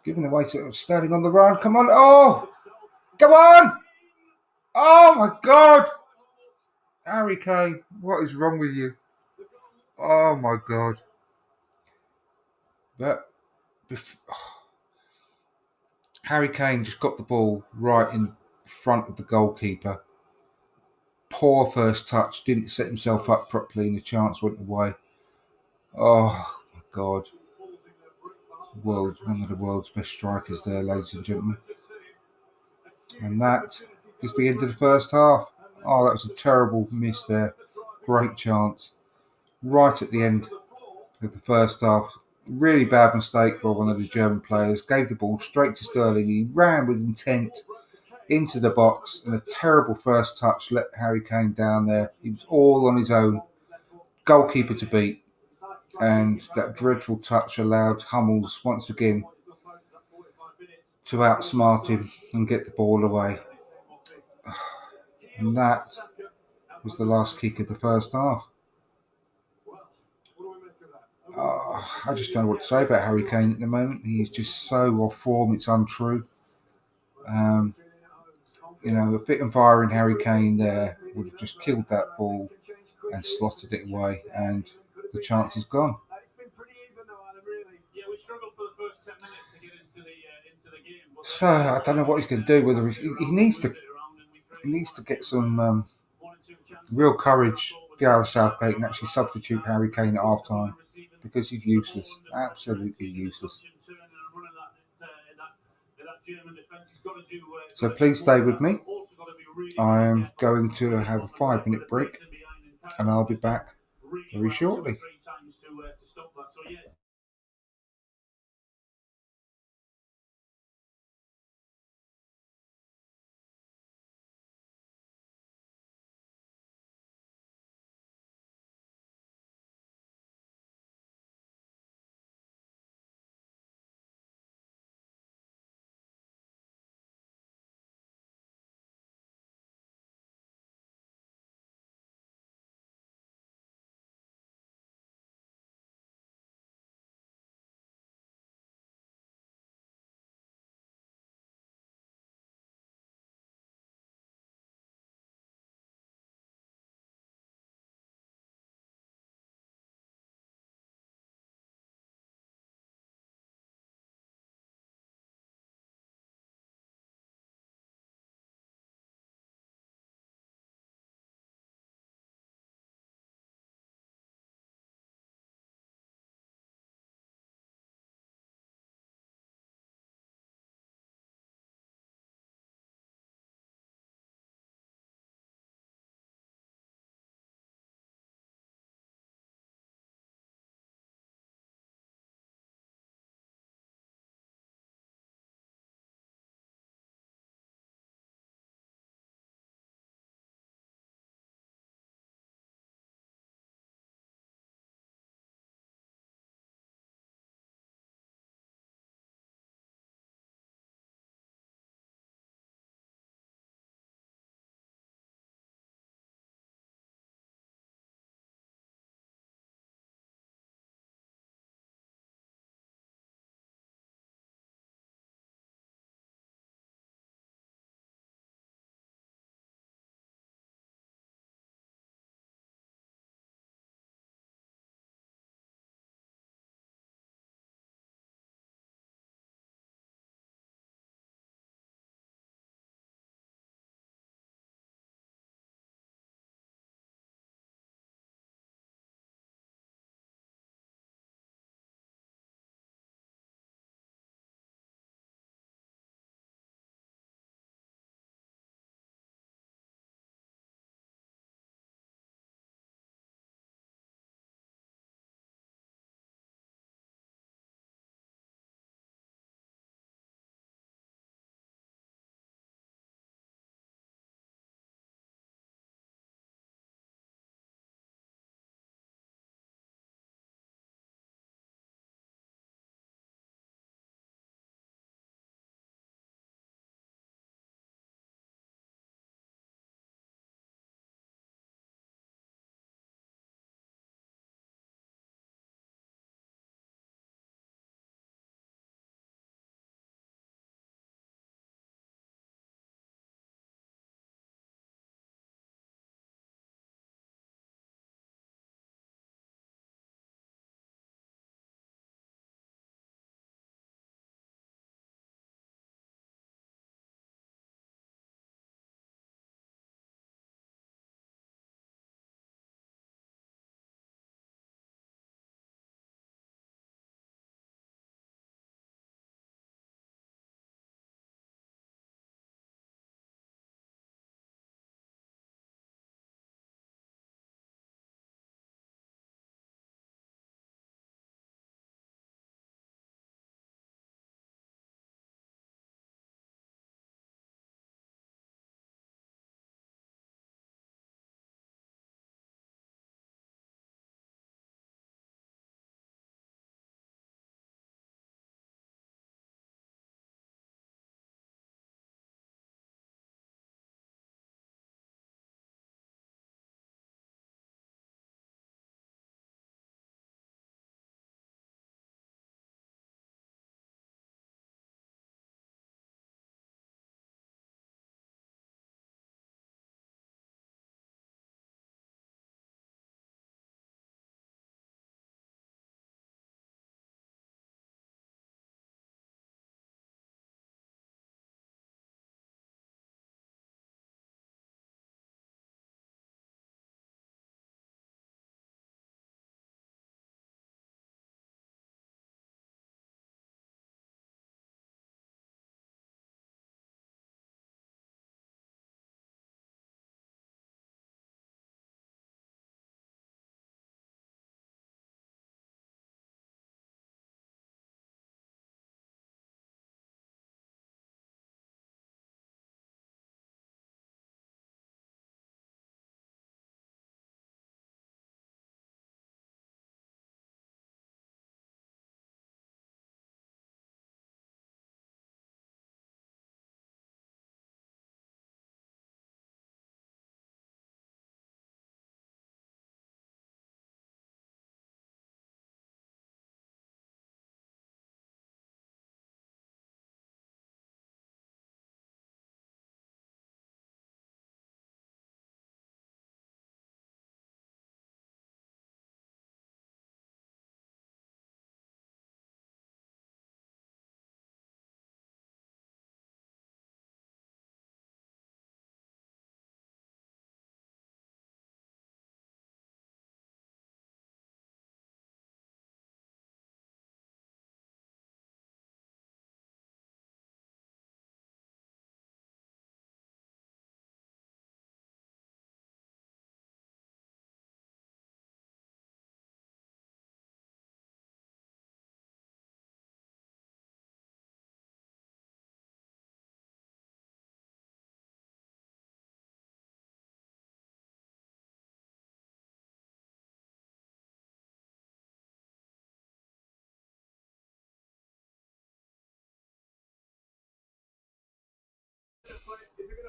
Giving away to Sterling on the run. Come on. Oh! Come on! Oh my God! Harry Kane, what is wrong with you? Oh my God. Harry Kane just got the ball right in front of the goalkeeper. Poor first touch, didn't set himself up properly, and the chance went away. Oh my God. One of the world's best strikers there, ladies and gentlemen. And that is the end of the first half. Oh, that was a terrible miss there. Great chance. Right at the end of the first half. Really bad mistake by one of the German players. Gave the ball straight to Sterling. He ran with intent into the box, and a terrible first touch let Harry Kane down there. He was all on his own. Goalkeeper to beat. And that dreadful touch allowed Hummels once again to outsmart him and get the ball away. And that was the last kick of the first half. I just don't know what to say about Harry Kane at the moment. He's just so off form, it's untrue. A fit and firing Harry Kane there would have just killed that ball and slotted it away, and the chance is gone. So I don't know what he's going to do. Whether he needs to get some real courage, Gareth Southgate, and actually substitute Harry Kane at half time, because he's useless, absolutely useless. So please stay with me. I'm going to have a 5-minute break, and I'll be back very shortly.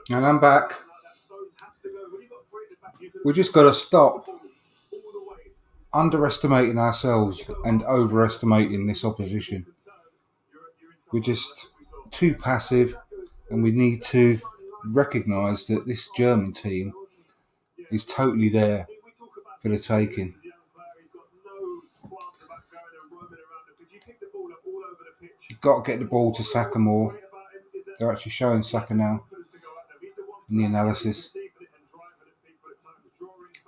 And I'm back. We just got to stop underestimating ourselves and overestimating this opposition. We're just too passive, and we need to recognise that this German team is totally there for the taking. You've got to get the ball to Saka more. They're actually showing Saka now in the analysis.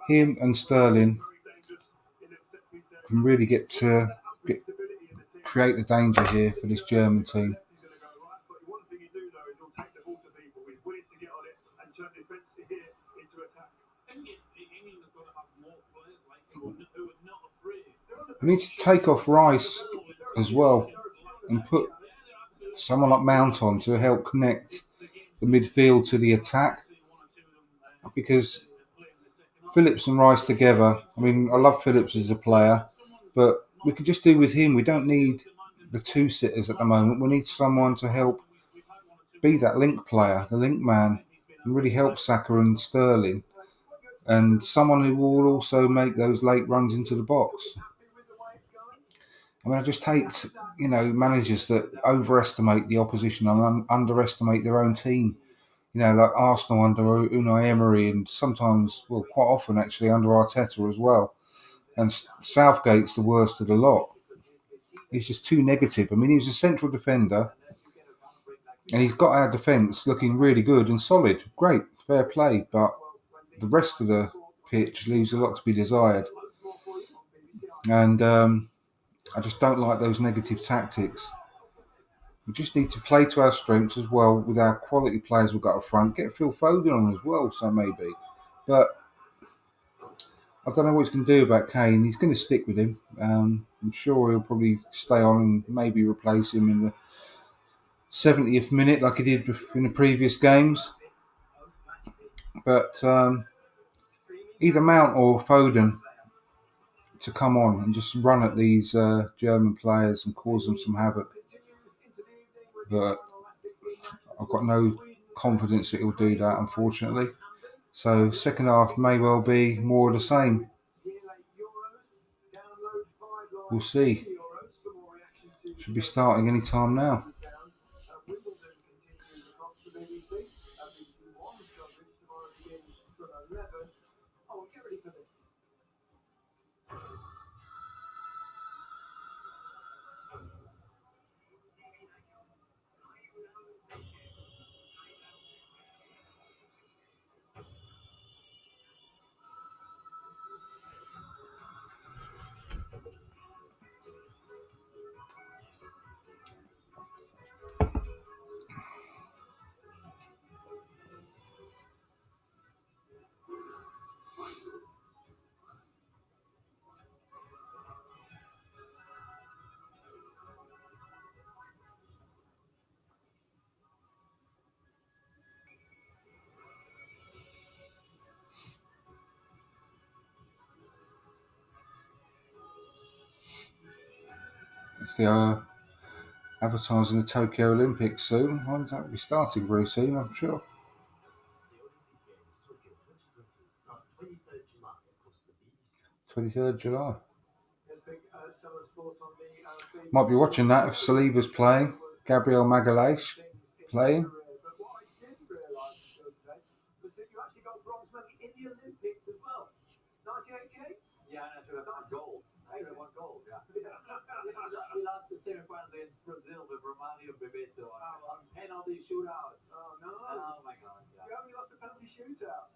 Him and Sterling can really create the danger here for this German team. We need to take off Rice as well and put someone like Mount on to help connect the midfield to the attack, because Phillips and Rice together, I mean, I love Phillips as a player, but we could just do with him. We don't need the two sitters at the moment. We need someone to help be that link player, the link man, and really help Saka and Sterling, and someone who will also make those late runs into the box. I mean, I just hate, managers that overestimate the opposition and underestimate their own team. Like Arsenal under Unai Emery, and sometimes, well, quite often actually under Arteta as well. And Southgate's the worst of the lot. He's just too negative. I mean, he was a central defender, and he's got our defence looking really good and solid. Great, fair play, but the rest of the pitch leaves a lot to be desired. And I just don't like those negative tactics. We just need to play to our strengths as well with our quality players we've got up front. Get Phil Foden on as well, so maybe. But I don't know what he's going to do about Kane. He's going to stick with him. I'm sure he'll probably stay on and maybe replace him in the 70th minute like he did in the previous games. But either Mount or Foden to come on and just run at these German players and cause them some havoc. But I've got no confidence that he'll do that, unfortunately. So second half may well be more of the same. We'll see. Should be starting any time now. If they are advertising the Tokyo Olympics soon, when's that will be starting very soon, I'm sure. July 23rd. Might be watching that if Saliba's playing. Gabriel Magalhaes playing.
Penalty shootout. Oh no! Oh my God! You only lost a penalty shootout.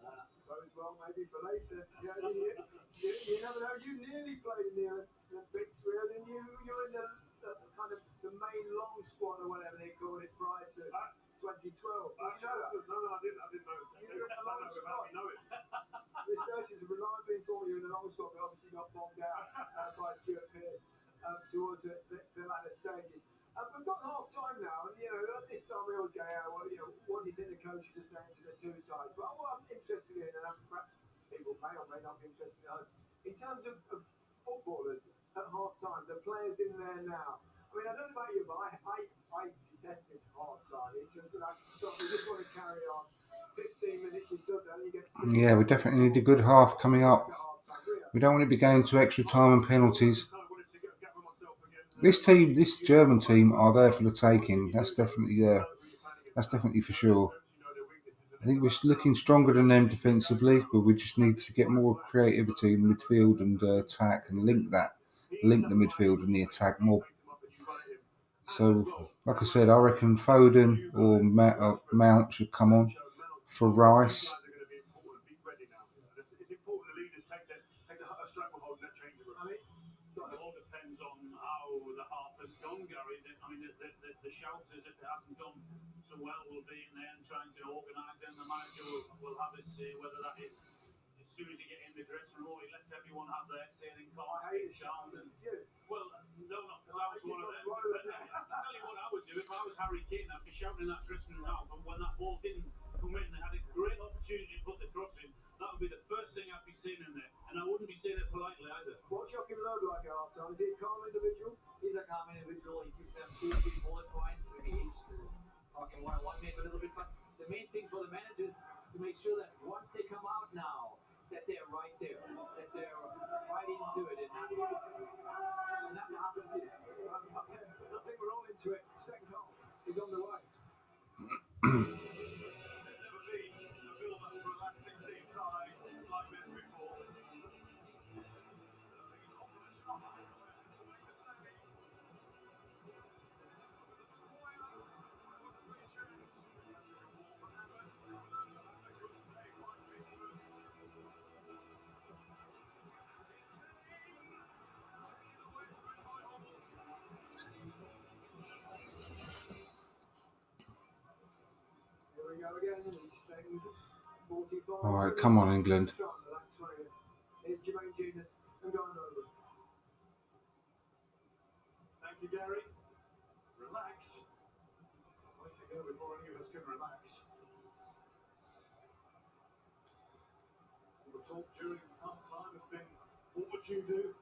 Goes well, maybe for later. You never know. You nearly played in the Olympics, really. You're in the kind of the main long squad or whatever they call it prior to 2012. No, I didn't know. You're in the long squad. Researchers have reliably informed you in the long squad, but obviously got bombed out by Stuart Pearce towards the latter stages. We've got half time now, and at this time we always go, what do you think the coaches are saying to the two sides? But what I'm interested in, and perhaps people may or may not be interested in terms of footballers at half time, the players in there now. I mean, I don't know about you, but I detested half time. It's just that we just want to carry
Yeah, we definitely need a good half coming up. We don't want to be going to extra time and penalties. This German team, are there for the taking. That's definitely there. That's definitely for sure. I think we're looking stronger than them defensively, but we just need to get more creativity in midfield and attack and link the midfield and the attack more. So, like I said, I reckon Foden or Mount should come on for Rice.
It all depends on how the half has gone, Gary. I mean, the shouters, if it hasn't gone so well, will be in there and trying to organise. Then the manager will have his say, whether that is as soon as you get in the dressing room, he lets everyone have their say and calls shouts. And well, no, not because I was one of them. But I'll tell you what I would do if I was Harry Kane. I'd be shouting in that dressing room out. But when that ball didn't come in, they had a great opportunity to put the cross in. That would be the first thing I'd be saying in there, and I wouldn't be saying it politely either. What's Joachim Low like at half time? Is he a calm individual? He's a calm individual. He keeps them 2 or 3 bullet points. Maybe he's talking one maybe a little bit. But the main thing for the managers to make sure that once they come out now, that they're right there, that they're right into it, and not the opposite. I think we're all into it. Second goal is on the way.
All right, come on, England.
Thank you, Gary. Relax. Way to go before any of us can relax. The talk during half time has been, what would you do?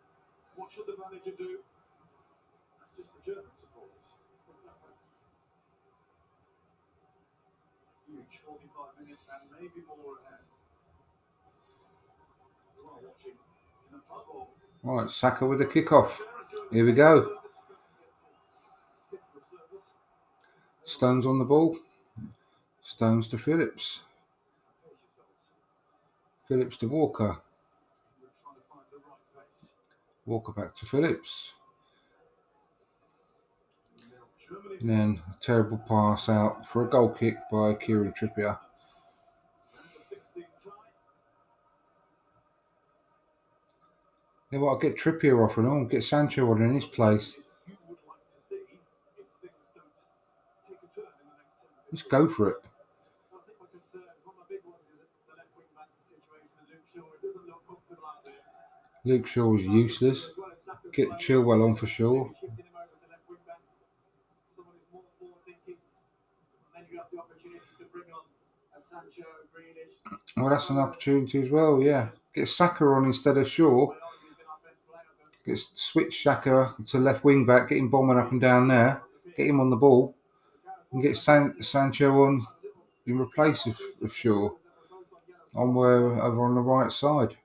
What should the manager do? That's just the German supporters. Huge 45 minutes and maybe more ahead. You are watching in a pub or
All right, Saka with the kickoff. Here we go. Stones on the ball. Stones to Phillips. Phillips to Walker. Walker back to Phillips. And then a terrible pass out for a goal kick by Kieran Trippier. Yeah, well, I'll get Trippier off and all, get Sancho on in his place. Just go for it. Luke Shaw is useless. Get Chilwell on for sure. Well, that's an opportunity as well, yeah. Get Saka on instead of Shaw. Switch Saka to left wing back, get him bombing up and down there, get him on the ball, and get Sancho on in replace of Shaw over on the right side.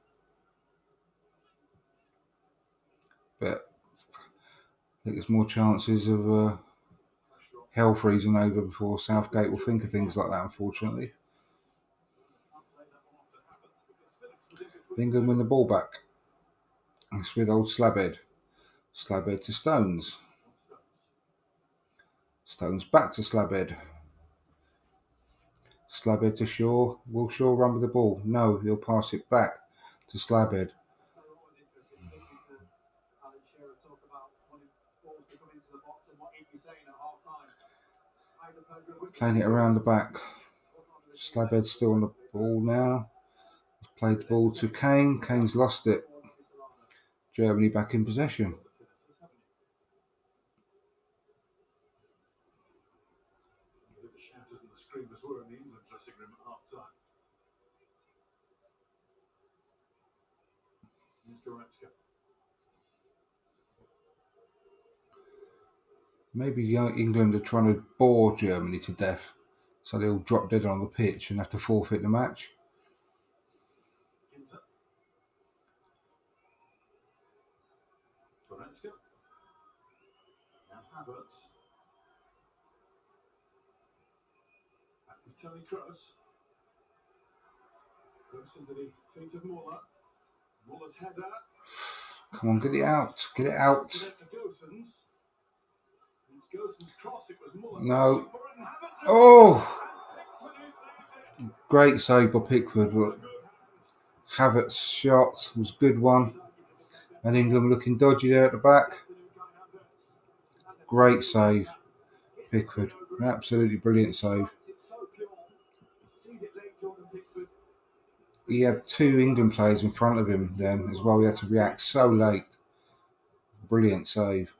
But I think there's more chances of hell freezing over before Southgate will think of things like that, unfortunately. England win the ball back. It's with old Slabhead. Slabhead to Stones. Stones back to Slabhead. Slabhead to Shaw. Will Shaw run with the ball? No, he'll pass it back to Slabhead. Playing it around the back. Slabhead's still on the ball now. He's played the ball to Kane. Kane's lost it. Germany back in possession. Maybe England are trying to bore Germany to death, so they'll drop dead on the pitch and have to forfeit the match.
Tony Kroos. Goes into the feet of Muller. Muller's header.
Come on, get it out. Get it out.
Gosens. It's Gosens' cross. It was Muller.
No. Oh! Great save by Pickford. But Havertz's shot was a good one. And England looking dodgy there at the back. Great save, Pickford. Absolutely brilliant save. He had two England players in front of him then as well. He had to react so late. Brilliant save.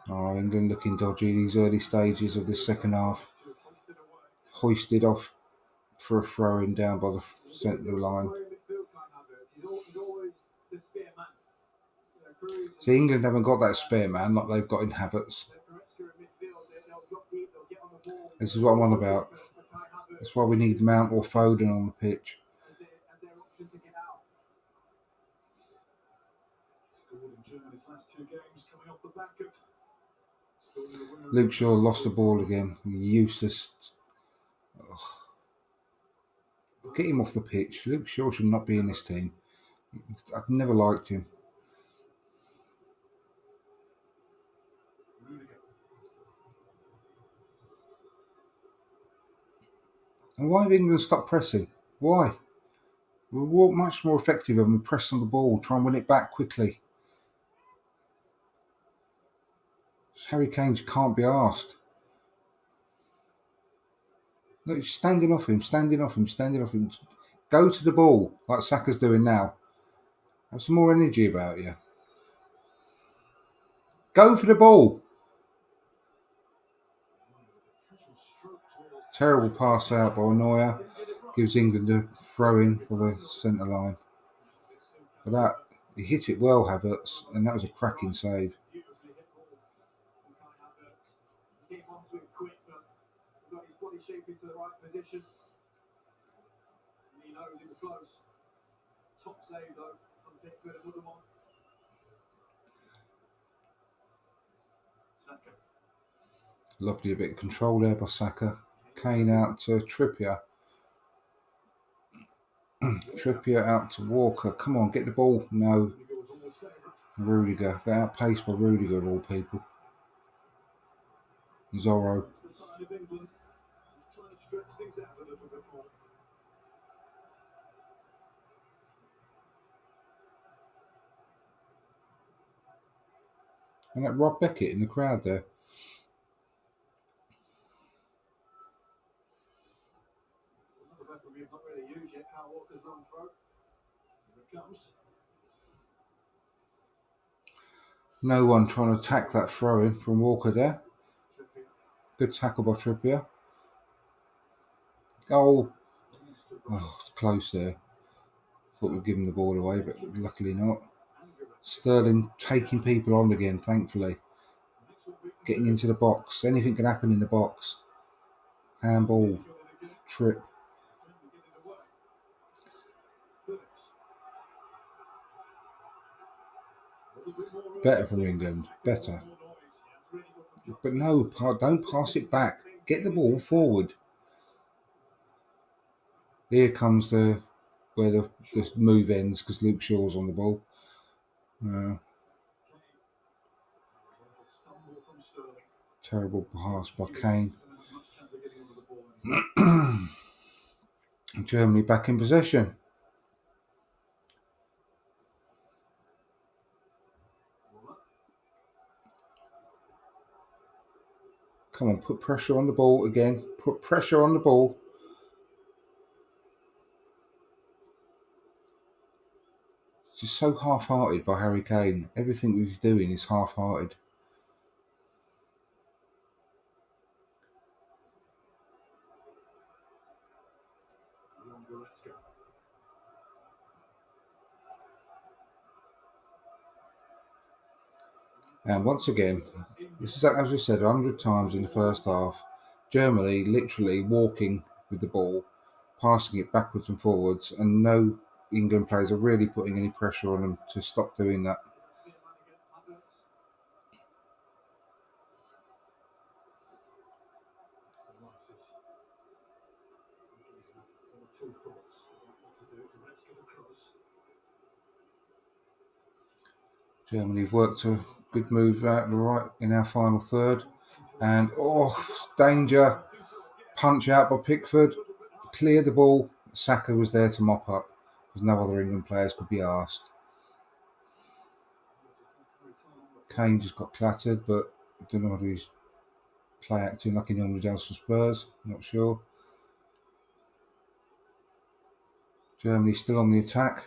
Oh, England looking dodgy these early stages of the second half. Hoisted off for a throw-in down by the centre line. So England haven't got that spare man like they've got in Havertz. This is what I'm on about. That's why we need Mount or Foden on the pitch. Luke Shaw lost the ball again. Useless. Ugh. Get him off the pitch. Luke Shaw should not be in this team. I've never liked him. And why have England stopped pressing? Why? We're much more effective when we press on the ball, try and win it back quickly. Harry Kane can't be arsed. Look, he's standing off him. Go to the ball, like Saka's doing now. Have some more energy about you. Go for the ball. Terrible pass out by Neuer. Gives England a throw-in for the centre line. But that, he hit it well, Havertz, and that was a cracking save. Lovely bit of control there by Saka. Kane out to Trippier. Trippier out to Walker. Come on, get the ball. No. Rudiger. Got outpaced by Rudiger of all people. Zorro. And that Rob Beckett in the crowd there. No one trying to attack that throw-in from Walker there. Good tackle by Trippier. Oh, it's close there. Thought we'd give him the ball away, but luckily not. Sterling taking people on again, thankfully. Getting into the box. Anything can happen in the box. Handball. Trip. Better from England. Better. But no, don't pass it back. Get the ball forward. Here comes where the move ends because Luke Shaw's on the ball. Terrible pass by Kane. Germany back in possession. Come on, put pressure on the ball again. Put pressure on the ball. It's just so half-hearted by Harry Kane. Everything he's doing is half-hearted. And once again, this is as we said 100 times in the first half, Germany literally walking with the ball, passing it backwards and forwards, and no England players are really putting any pressure on them to stop doing that. Germany have worked a good move out the right in our final third. And, danger. Punch out by Pickford. Clear the ball. Saka was there to mop up, because no other England players could be asked. Kane just got clattered, but I don't know whether he's play acting like he normally does for Spurs. Not sure. Germany still on the attack.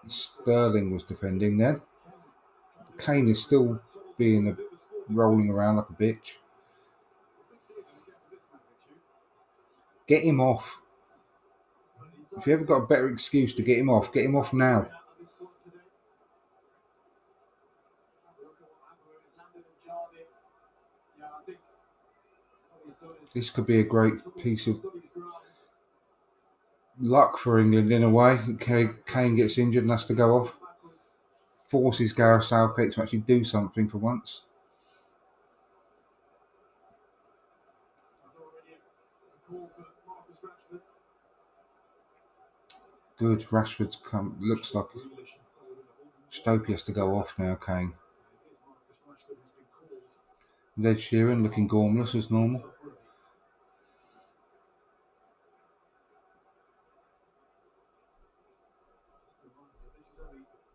Sterling was defending then. Kane is still rolling around like a bitch. Get him off. If you ever got a better excuse to get him off now. This could be a great piece of luck for England in a way. Kane gets injured and has to go off. Forces Gareth Southgate to actually do something for once. Good. Rashford's come. Looks like Stopey has to go off now, Kane. Ed Sheeran looking gormless as normal.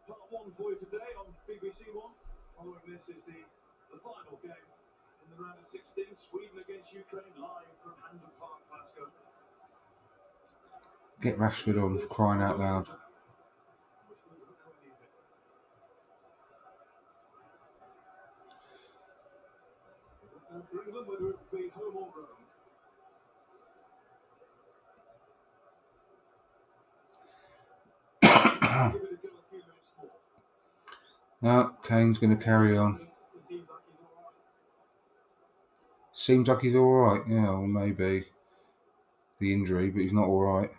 Part one for you today on BBC One. Following this is the final game in the round of 16, Sweden against Ukraine, live from Hampden Park, Glasgow.
Get Rashford on, for crying out loud.
For England, whether it be home or road.
No, Kane's going to carry on. Seems like he's alright. Yeah, well, maybe the injury, but he's not alright.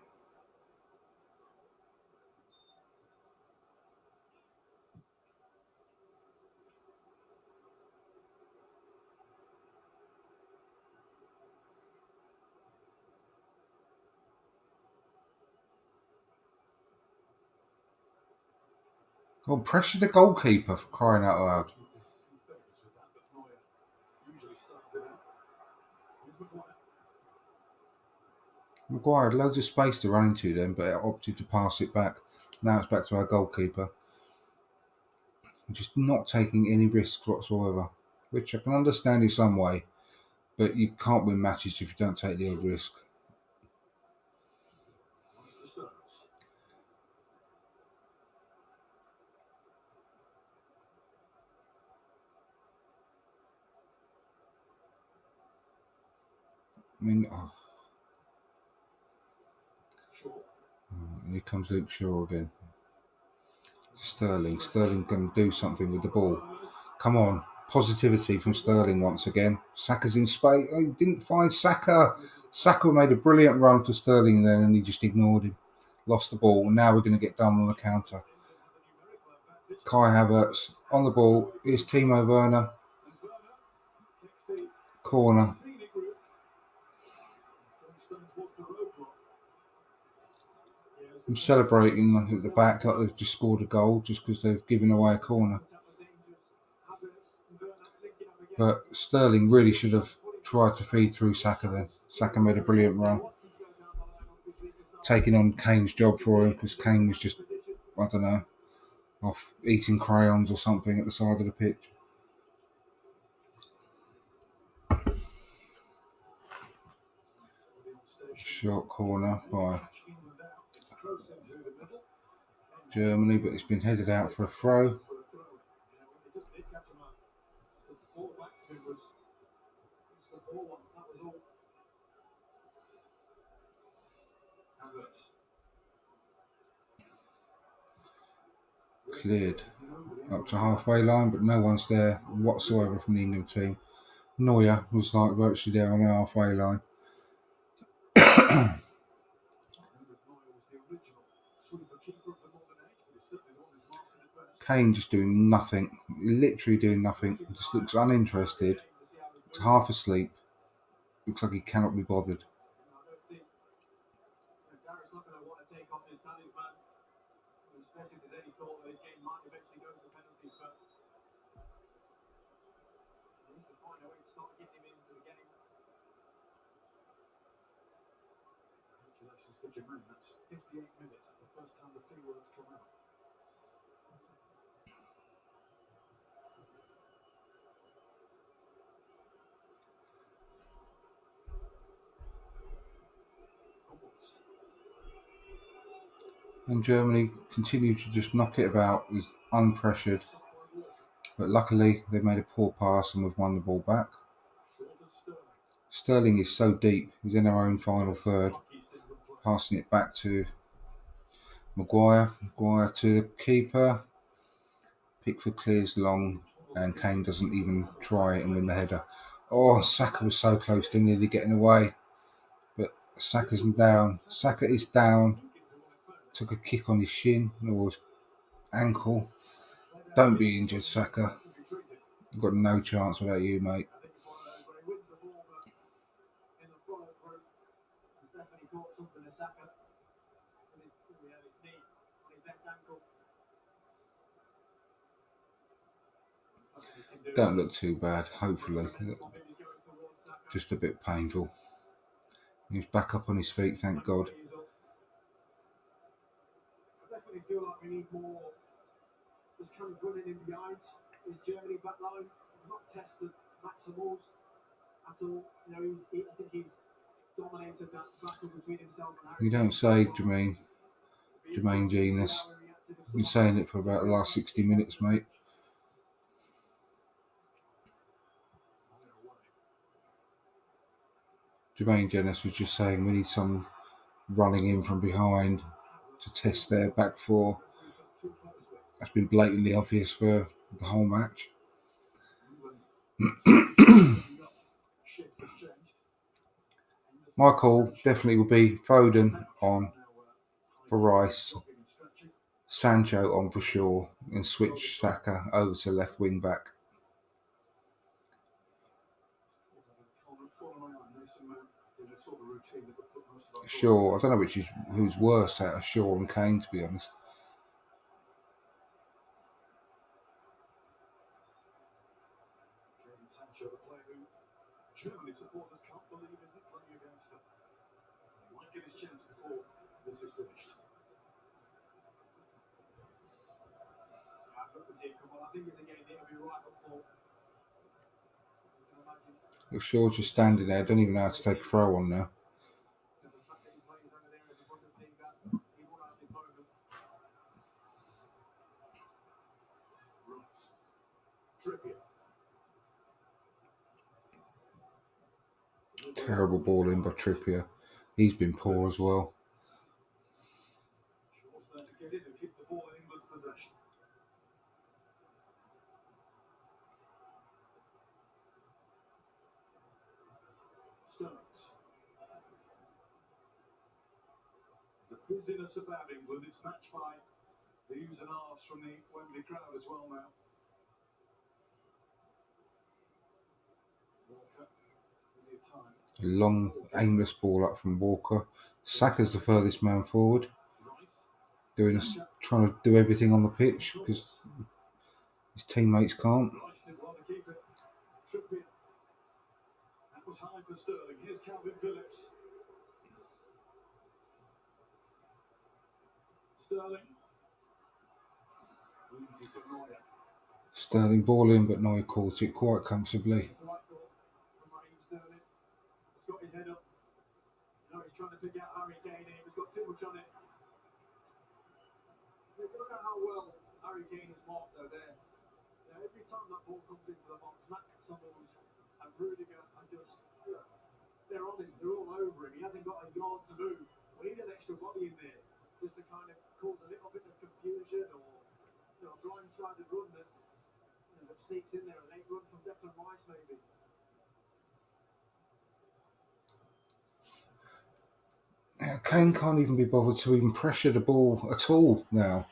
Oh, pressure the goalkeeper, for crying out loud. Maguire had loads of space to run into then, but opted to pass it back. Now it's back to our goalkeeper. Just not taking any risks whatsoever, which I can understand in some way, but you can't win matches if you don't take the odd risk. I mean, here comes Luke Shaw again. Sterling going to do something with the ball. Come on, positivity from Sterling once again. Saka's in space. Oh, he didn't find Saka. Saka made a brilliant run for Sterling then, and he just ignored him. Lost the ball. Now we're going to get done on the counter. Kai Havertz on the ball. Here's Timo Werner. Corner. I'm celebrating at the back like they've just scored a goal just because they've given away a corner. But Sterling really should have tried to feed through Saka then. Saka made a brilliant run. Taking on Kane's job for him because Kane was just, I don't know, off eating crayons or something at the side of the pitch. Short corner by Germany, but it's been headed out for a throw. Cleared up to halfway line, but no one's there whatsoever from the England team. Neuer was like virtually there on the halfway line. Kane just doing nothing, literally doing nothing. He just looks uninterested, looks half asleep, looks like he cannot be bothered.
Garrett's not going to want to take off his talisman, especially if there's any thought that his game might eventually go to penalties. But he needs to find a way to start getting him into the game. Congratulations to Jermaine. That's 58 minutes. The first time the two words come out.
And Germany continue to just knock it about, is unpressured. But luckily, they made a poor pass and we've won the ball back. Sterling is so deep. He's in our own final third. Passing it back to Maguire. Maguire to the keeper. Pickford clears long and Kane doesn't even try and win the header. Oh, Saka was so close to nearly getting away. But Saka's down. Saka is down. Took a kick on his shin or his ankle. Don't be injured, Saka. You've got no chance without you, mate. Don't look too bad, hopefully. Just a bit painful. He's back up on his feet, thank God.
I definitely feel like we need more just kind of running in behind his Germany back line. Not tested Maximals at all. You know, I think he's dominated that battle between himself and Harry.
You don't say, Jermaine Genius. I've been saying it for about the last 60 minutes, mate. Jermaine Genius was just saying we need some running in from behind to test their back four. That's been blatantly obvious for the whole match. My call definitely will be Foden on for Rice, Sancho on for Shaw, and switch Saka over to left wing back. Shaw, I don't know who's worse out of Shaw and Kane, to be honest.
Sancho, the player who Germany supporters can't believe isn't playing against them. He might get his chance before this is finished. I've got to see it come on. I think it's again it'll be right up for.
If Shaw's just standing there, don't even know how to take a throw on now. Terrible ball in by Trippier. He's been poor as well.
The busyness about England, it's matched by the use and ahs from the Wembley crowd as well now.
A long, aimless ball up from Walker. Saka's the furthest man forward, trying to do everything on the pitch because his teammates can't.
That was high for Sterling. Here's Calvin Phillips.
Sterling ball in, but Neuer caught it quite comfortably.
He's got his head up. Now he's trying to pick out Harry Kane here. He's got too much on it. Look at how well Harry Kane is marked though there. Every time that ball comes into the box, Maximals and Rudiger are just, they're on him, they're all over him. He hasn't got a yard to move. We need an extra body in there just to kind of cause a little bit of confusion or a blindsided run that sneaks in there, a late run from Declan Rice maybe.
Kane can't even be bothered to even pressure the ball at all now.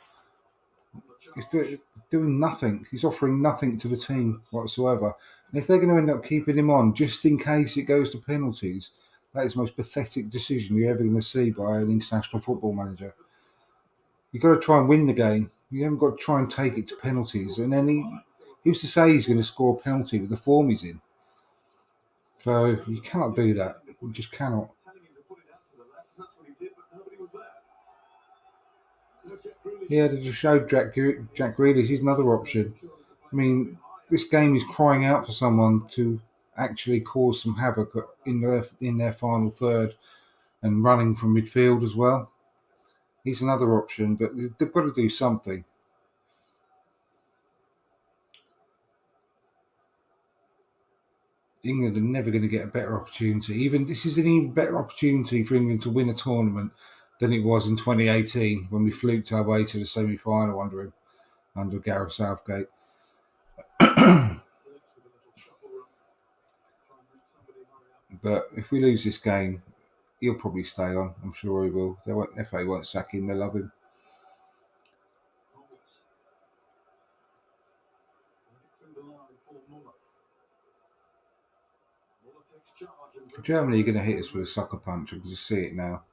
He's doing nothing. He's offering nothing to the team whatsoever. And if they're going to end up keeping him on just in case it goes to penalties, that is the most pathetic decision you're ever going to see by an international football manager. You've got to try and win the game. You haven't got to try and take it to penalties. And then who's to say he's going to score a penalty with the form he's in? So you cannot do that. You just cannot. Yeah, to just show Jack Grealish is another option. I mean, this game is crying out for someone to actually cause some havoc in their final third and running from midfield as well. He's another option, but they've got to do something. England are never going to get a better opportunity. This is an even better opportunity for England to win a tournament than it was in 2018 when we fluked our way to the semi-final under Gareth Southgate. But if we lose this game, he'll probably stay on. I'm sure he will. FA won't sack him. They love him. Germany are going to hit us with a sucker punch. I can just see it now.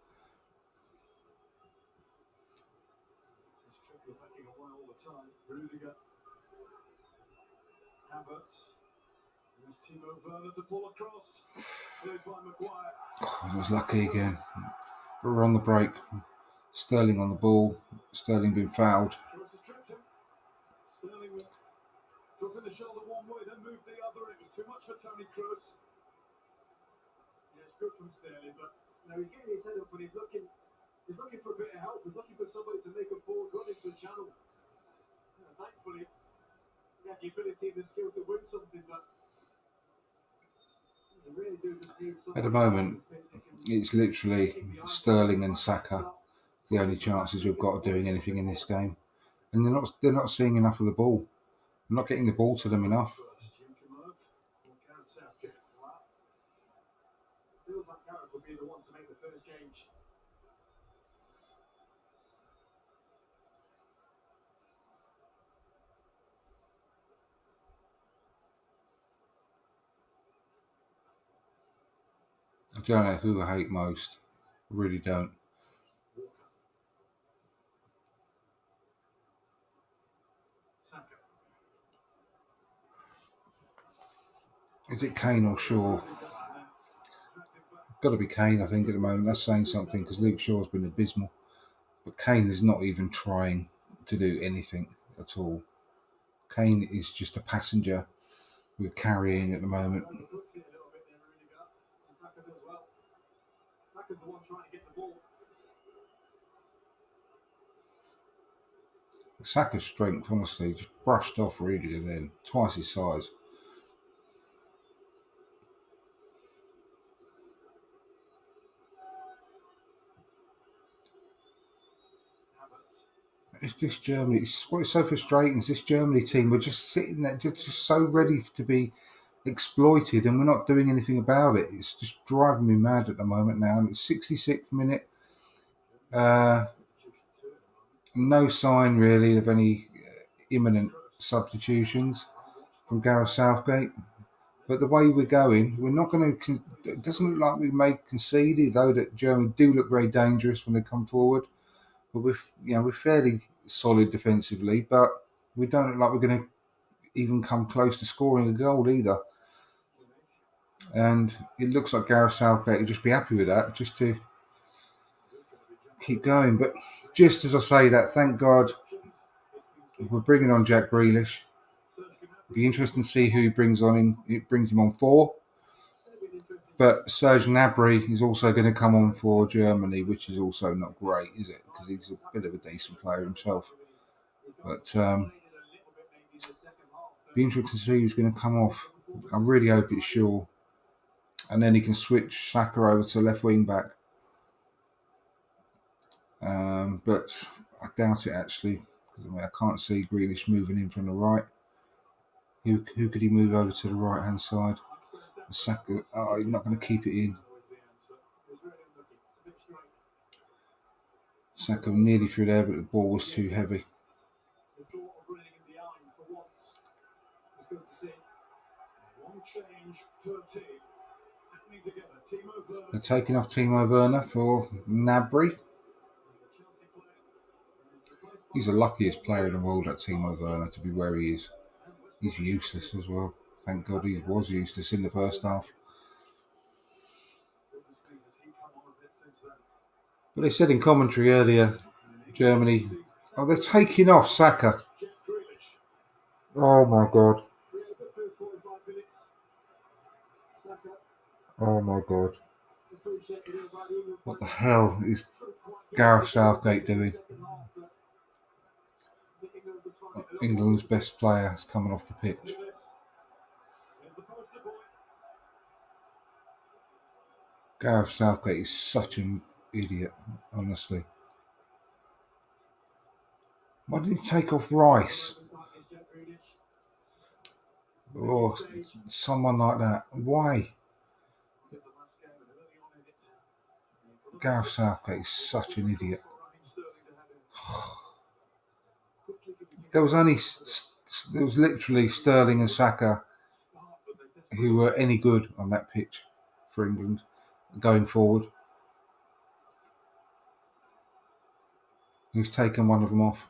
Oh, I was lucky again. But we're on the break. Sterling on the ball. Sterling being fouled.
Dropping the shoulder one way, then moved the other. It was too much for Tony Kroos. Yes, good from Sterling, but now he's getting his head up and he's looking for a bit of help. He's looking for somebody to make a ball run into the channel. Thankfully, he had the ability and the skill to win something, but they really do just need somebody.
At the moment, it's literally Sterling and Saka the only chances we've got of doing anything in this game, and they're not seeing enough of the ball. They're not getting the ball to them enough. I don't know who I hate most. I really don't. Is it Kane or Shaw? Got to be Kane, I think, at the moment. That's saying something because Luke Shaw's been abysmal. But Kane is not even trying to do anything at all. Kane is just a passenger we're carrying at the moment. Saka's strength, honestly, just brushed off Rudiger then. Twice his size. It's this Germany. What's so frustrating is this Germany team. We're just sitting there, just so ready to be exploited, and we're not doing anything about it. It's just driving me mad at the moment now. And it's 66th minute. No sign really of any imminent substitutions from Gareth Southgate. But the way we're going, we're not going to. It doesn't look like we may concede, though that Germany do look very dangerous when they come forward. But we're fairly solid defensively, but we don't look like we're going to even come close to scoring a goal either. And it looks like Gareth Southgate will just be happy with that, just to keep going. But just as I say that, thank God we're bringing on Jack Grealish. It'll be interesting to see who he brings on in. It brings him on for. But Serge Gnabry is also going to come on for Germany, which is also not great, is it? Because he's a bit of a decent player himself. But be interesting to see who's going to come off. I really hope it's Shaw. And then he can switch Saka over to left wing back. But I doubt it actually. I can't see Grealish moving in from the right. Who could he move over to the right hand side? Saka. Oh, he's not going to keep it in. Saka nearly through there, but the ball was too heavy. They're taking off Timo Werner for Gnabry. He's the luckiest player in the world, that Timo Werner, to be where he is. He's useless as well. Thank God he was useless in the first half. But they said in commentary earlier, Germany, oh, they're taking off Saka. Oh my God. Oh my God. What the hell is Gareth Southgate doing? England's best player is coming off the pitch. Gareth Southgate is such an idiot, honestly. Why did he take off Rice? Or someone like that? Why? Gareth Southgate is such an idiot. There was literally Sterling and Saka who were any good on that pitch for England going forward. He's taken one of them off.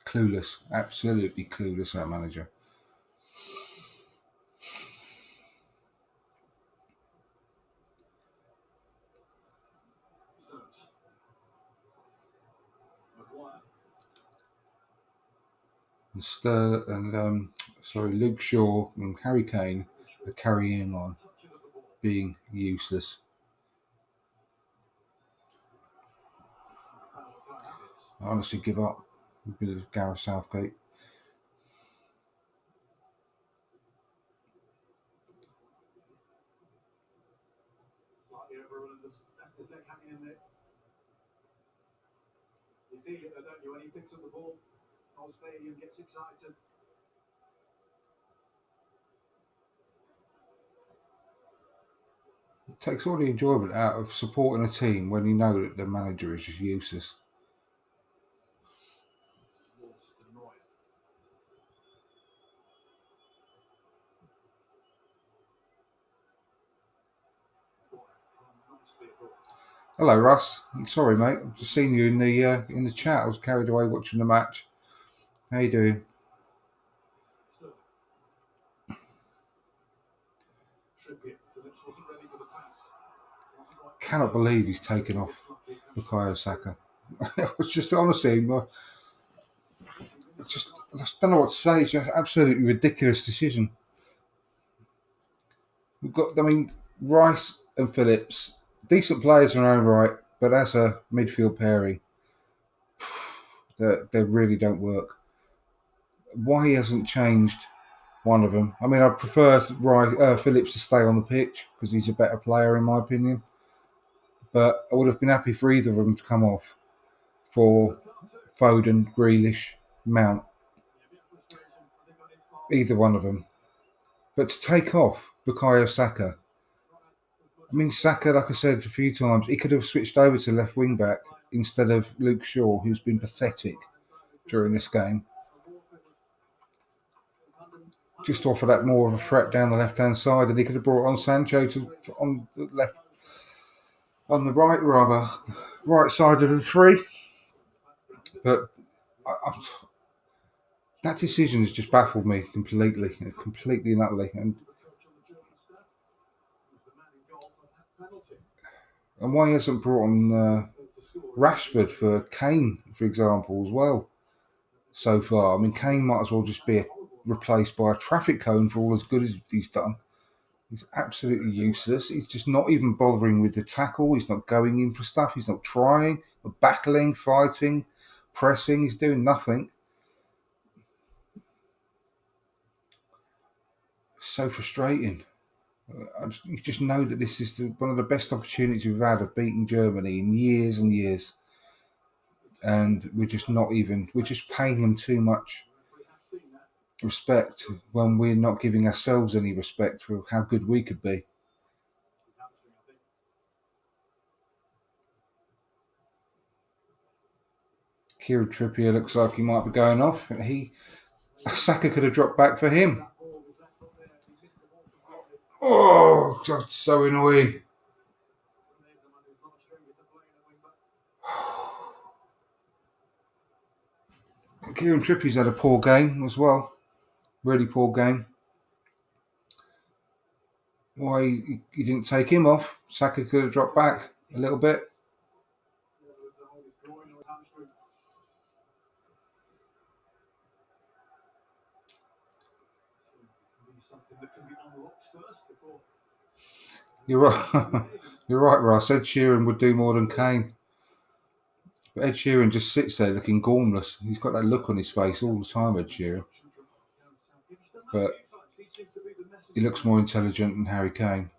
Clueless, absolutely clueless, that manager. And Luke Shaw and Harry Kane are carrying on being useless. I honestly give up with Gareth Southgate. It takes all the enjoyment out of supporting a team when you know that the manager is just useless. Hello, Russ. Sorry, mate. I've just seen you in the chat. I was carried away watching the match. How you doing? Cannot believe he's taken off Bukayo Saka. It was just honestly, I don't know what to say. It's just an absolutely ridiculous decision. Rice and Phillips, decent players in their own right, but as a midfield pairing, they really don't work. Why he hasn't changed one of them? I mean, I prefer Phillips to stay on the pitch because he's a better player in my opinion. But I would have been happy for either of them to come off for Foden, Grealish, Mount. Either one of them. But to take off Bukayo Saka, I mean, Saka, like I said a few times, he could have switched over to left wing back instead of Luke Shaw, who's been pathetic during this game. Just to offer that more of a threat down the left-hand side, and he could have brought on Sancho on the right side of the three. But that decision has just baffled me completely and utterly. And why he hasn't brought on Rashford for Kane, for example, as well, so far. I mean, Kane might as well just be replaced by a traffic cone for all as good as he's done. He's absolutely useless. He's just not even bothering with the tackle. He's not going in for stuff. He's not trying, battling, fighting, pressing. He's doing nothing. So frustrating. You just know that this is one of the best opportunities we've had of beating Germany in years and years. And we're just paying them too much respect when we're not giving ourselves any respect for how good we could be. Kieran Trippier looks like he might be going off. Saka could have dropped back for him. Oh, that's so annoying. Kieran Trippier's had a poor game as well. Really poor game. Why he didn't take him off? Saka could have dropped back a little bit. You're right. You're right, Ross. Ed Sheeran would do more than Kane. But Ed Sheeran just sits there looking gormless. He's got that look on his face all the time, Ed Sheeran. But he looks more intelligent than Harry Kane.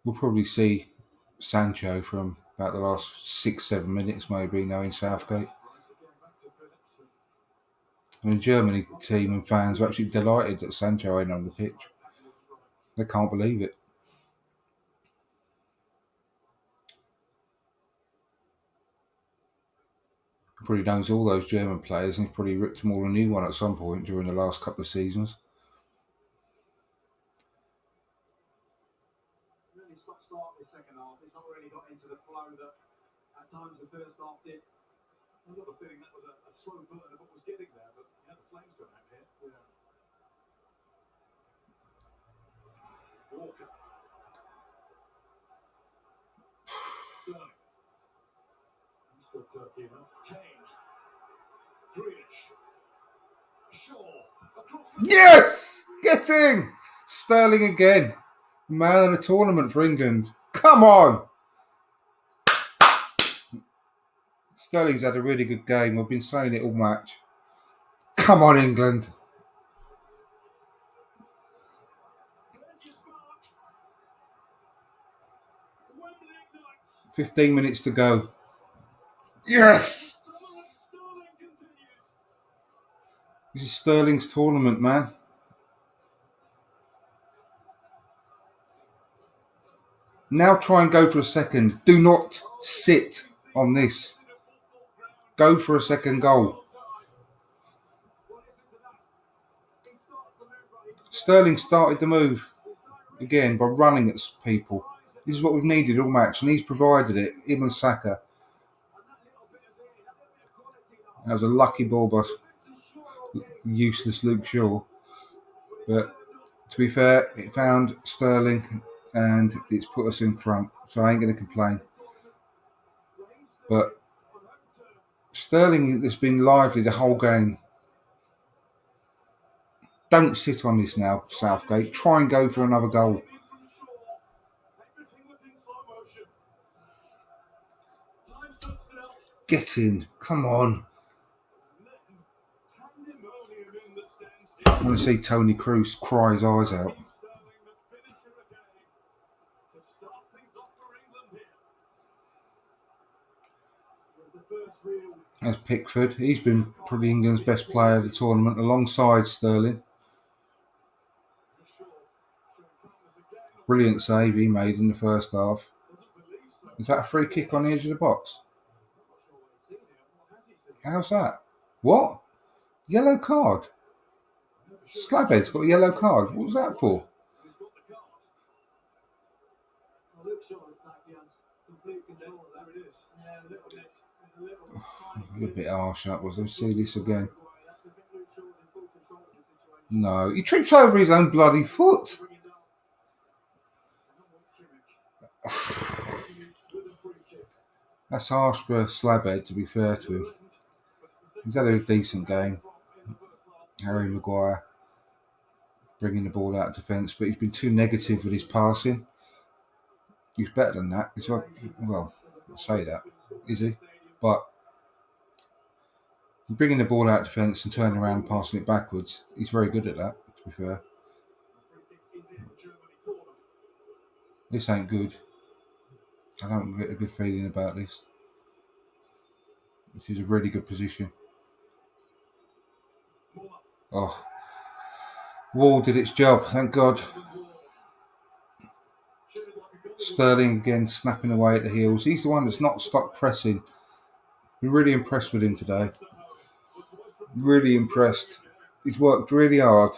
We'll probably see Sancho from about the last 6-7 minutes, maybe, now in Southgate. I mean, Germany team and fans are actually delighted that Sancho ain't on the pitch. They can't believe it. He probably knows all those German players and he's probably ripped them all a new one at some point during the last couple of seasons.
Really start the second half. It's not really got into the flow that at times the first half did. I got the feeling that was a slow burn of what was getting there, but yeah, the flames going out here. Yeah. Walker. Sterling. He's still Turkey enough. Kane. Grealish. Shaw.
Yes! Getting! Sterling again. Man of the tournament for England. Come on! Sterling's had a really good game. I've been saying it all match. Come on, England.
Wembley
15 minutes to go. Yes! This is Sterling's tournament, man. Now try and go for a second. Do not sit on this. Go for a second goal. Sterling started the move again by running at people. This is what we've needed all match, and he's provided it. Him and Saka. That was a lucky ball by useless Luke Shaw. But to be fair, it found Sterling and it's put us in front. So I ain't going to complain. But Sterling has been lively the whole game. Don't sit on this now, Southgate. Try and go for another goal. Get in. Come on. I want to see Tony Kroos cry his eyes out. There's Pickford. He's been probably England's best player of the tournament alongside Sterling. Brilliant save he made in the first half. Is that a free kick on the edge of the box? How's that? What? Yellow card? Slabhead's got a yellow card. What was that for? A bit harsh that was. Let's see this again. No, he tripped over his own bloody foot. That's harsh for Slabhead, to be fair to him. He's had a decent game. Harry Maguire bringing the ball out of defence, but he's been too negative with his passing. He's better than that. He's like, well, I'll say that, is he? But bringing the ball out of defence and turning around and passing it backwards, he's very good at that, to be fair. This ain't good. I don't get a good feeling about this. This is a really good position. Oh, Wall did its job, thank God. Sterling again snapping away at the heels. He's the one that's not stopped pressing. Been really impressed with him today. Really impressed. He's worked really hard.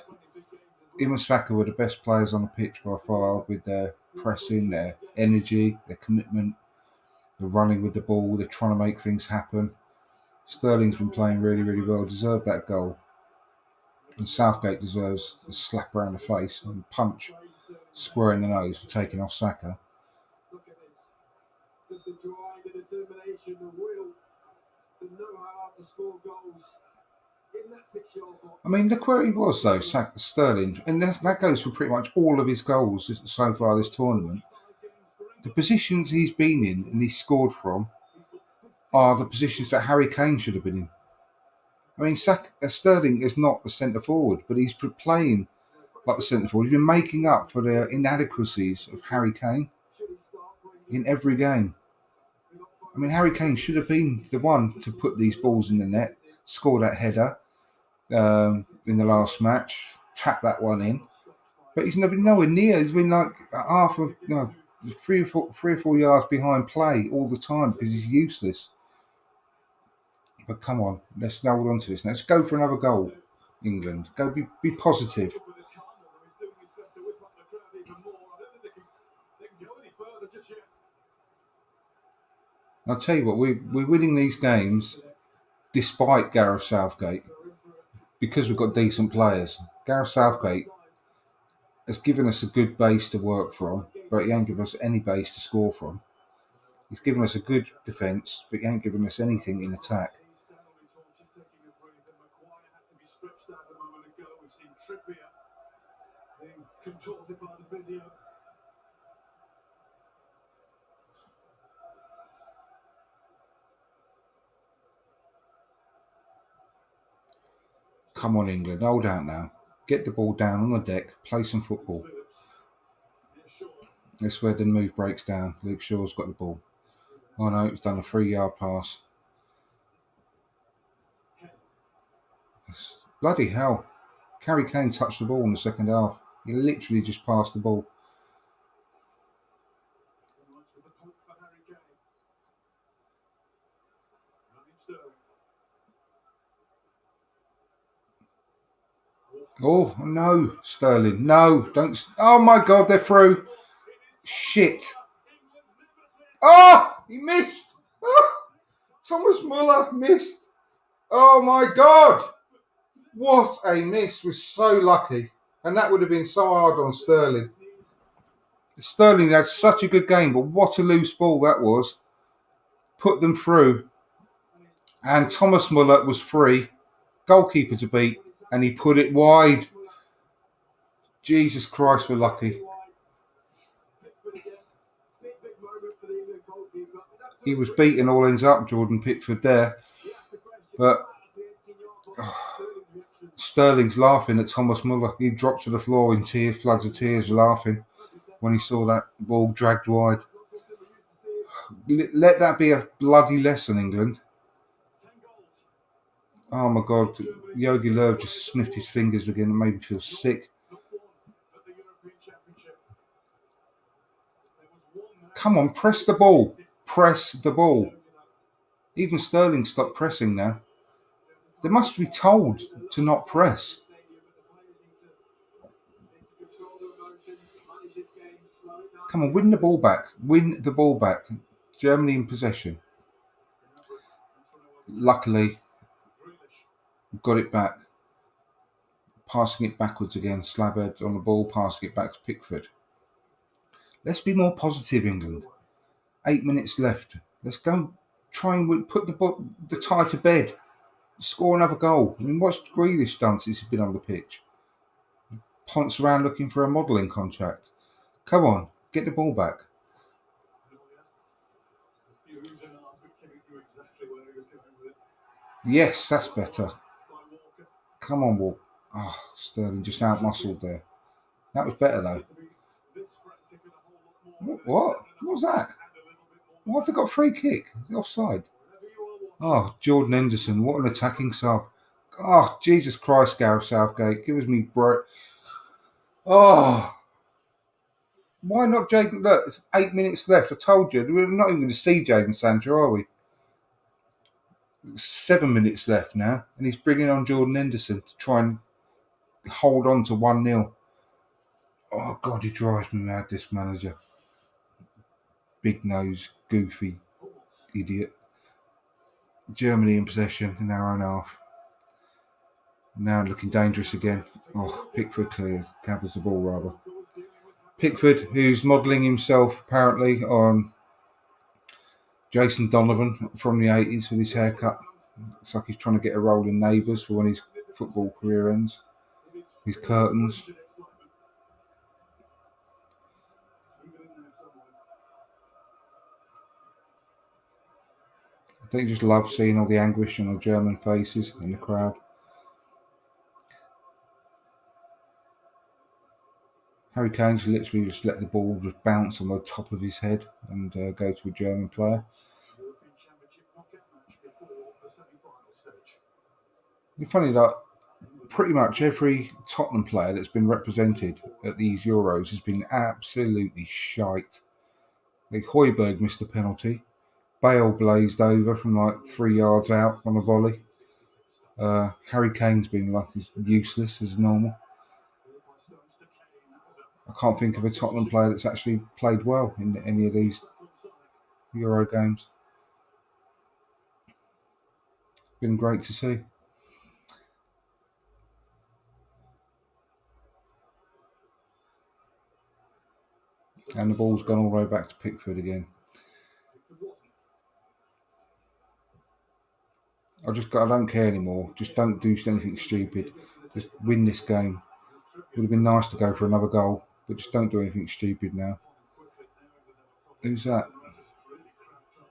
Him and Saka were the best players on the pitch by far, with their pressing, their energy, their commitment. They're running with the ball. They're trying to make things happen. Sterling's been playing really, really well. Deserved that goal. And Southgate deserves a slap around the face and punch square in the nose for taking off Saka.
Look at this. Just the drive, the determination, the will, the know how to score goals in that 6-yard box.
I mean, look where he was, though, Sterling. And that goes for pretty much all of his goals so far this tournament. The positions he's been in and he's scored from are the positions that Harry Kane should have been in. I mean, Sterling is not the centre forward, but he's playing like the centre forward. He's been making up for the inadequacies of Harry Kane in every game. I mean, Harry Kane should have been the one to put these balls in the net, score that header in the last match, tap that one in. But he's been nowhere near. He's been like half of, 3 or 4 yards behind play all the time because he's useless. But come on, let's hold on to this. Let's go for another goal, England. Go be positive. I'll tell you what, we're winning these games despite Gareth Southgate because we've got decent players. Gareth Southgate has given us a good base to work from, but he ain't given us any base to score from. He's given us a good defence, but he ain't given us anything in attack. Come on, England, hold out now. Get the ball down on the deck, play some football. That's where the move breaks down. Luke Shaw's got the ball. Oh no, he's done a 3-yard pass. Bloody hell. Harry Kane touched the ball in the second half. He literally just passed the ball. Oh, no, Sterling. No, don't. Oh, my God, they're through. Shit. Oh, he missed. Oh, Thomas Muller missed. Oh, my God. What a miss. We're so lucky. And that would have been so hard on Sterling. Sterling had such a good game, but what a loose ball that was. Put them through. And Thomas Muller was free. Goalkeeper to beat. And he put it wide. Jesus Christ, we're lucky. He was beating all ends up, Jordan Pickford there. But Sterling's laughing at Thomas Muller. He dropped to the floor in tears, floods of tears, laughing when he saw that ball dragged wide. Let that be a bloody lesson, England. Oh my God, Yogi Löw just sniffed his fingers again and made me feel sick. Come on, press the ball. Press the ball. Even Sterling stopped pressing now. They must be told to not press. Come on, win the ball back. Win the ball back. Germany in possession. Luckily, got it back. Passing it backwards again. Slabhead on the ball, passing it back to Pickford. Let's be more positive, England. 8 minutes left. Let's go try and put the tie to bed. Score another goal. I mean, what's Grealish done since he's been on the pitch? Ponce around looking for a modelling contract. Come on, get the ball back. Yes, that's better. Come on, Walt. Oh, Sterling just out-muscled there. That was better, though. What? What was that? Why have they got a free kick? The offside. Oh, Jordan Henderson, what an attacking sub. Oh, Jesus Christ, Gareth Southgate. Gives me Oh, why not Jaden? Look, it's 8 minutes left. I told you. We're not even going to see Jaden Sancho, are we? 7 minutes left now. And he's bringing on Jordan Henderson to try and hold on to 1-0. Oh, God, he drives me mad, this manager. Big nose, goofy idiot. Germany in possession in our own half. Now looking dangerous again. Oh, Pickford clears. Gathers the ball, rather. Pickford, who's modelling himself apparently on Jason Donovan from the 80s with his haircut. Looks like he's trying to get a role in Neighbours for when his football career ends. His curtains. I think he just loves seeing all the anguish on the German faces in the crowd. Harry Kane's literally just let the ball just bounce on the top of his head and go to a German player. It's funny that pretty much every Tottenham player that's been represented at these Euros has been absolutely shite. Like Højbjerg missed a penalty. Bale blazed over from like 3 yards out on a volley. Harry Kane's been like as useless as normal. I can't think of a Tottenham player that's actually played well in any of these Euro games. Been great to see. And the ball's gone all the way back to Pickford again. I don't care anymore. Just don't do anything stupid. Just win this game. Would have been nice to go for another goal, but just don't do anything stupid now. Who's that?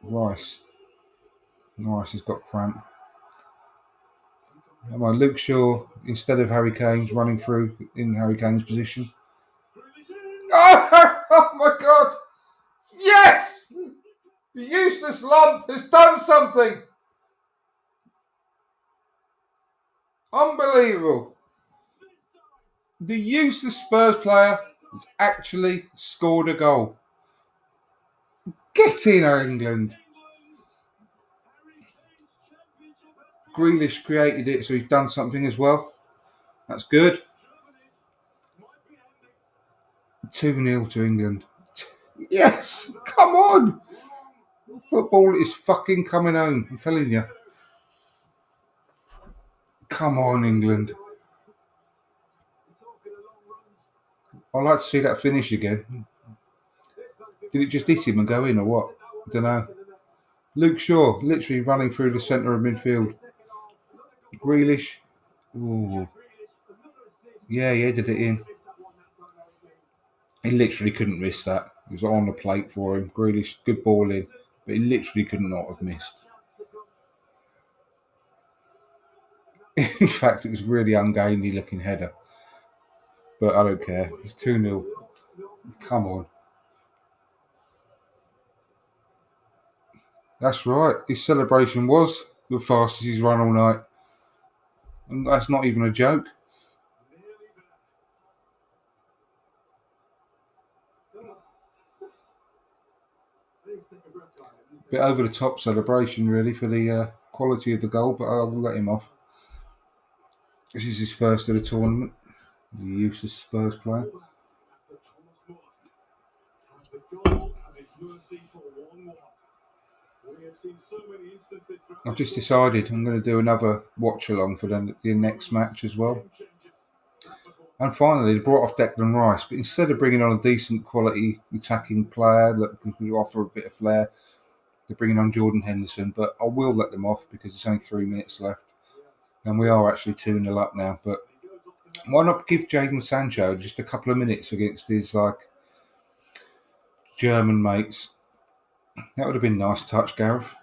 Rice. Rice has got cramp. Am I Luke Shaw instead of Harry Kane's running through in Harry Kane's position? Oh my God! Yes! The useless lump has done something! Unbelievable. The useless Spurs player has actually scored a goal. Get in, England. Grealish created it, so he's done something as well. That's good. 2-0 to England. Yes! Come on! Football is fucking coming home, I'm telling you. Come on, England. I'd like to see that finish again. Did it just hit him and go in or what? I don't know. Luke Shaw, literally running through the centre of midfield. Grealish. Ooh. Yeah, he headed it in. He literally couldn't miss that. It was on the plate for him. Grealish, good ball in, but he literally could not have missed. In fact, it was really ungainly looking header. But I don't care. It's 2-0. Come on. That's right. His celebration was the fastest he's run all night. And that's not even a joke. Bit over the top celebration, really, for the quality of the goal, but I'll let him off. This is his first of the tournament. The useless Spurs player. I've just decided I'm going to do another watch along for the next match as well. And finally, they brought off Declan Rice, but instead of bringing on a decent quality attacking player that could offer a bit of flair, they're bringing on Jordan Henderson. But I will let them off because it's only 3 minutes left. And we are actually 2-0 up now. But why not give Jadon Sancho just a couple of minutes against his German mates? That would have been a nice touch, Gareth.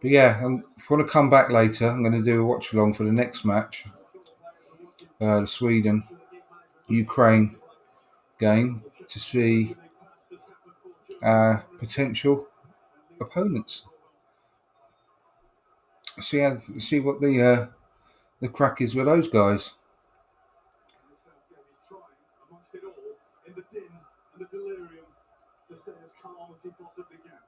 But yeah, if you want to come back later, I'm going to do a watch along for the next match, the Sweden-Ukraine game, to see potential opponents. see what the crack is with those guys.
And Southgate is trying, amongst it all, in the din and the delirium, to stay as calm as he possibly can.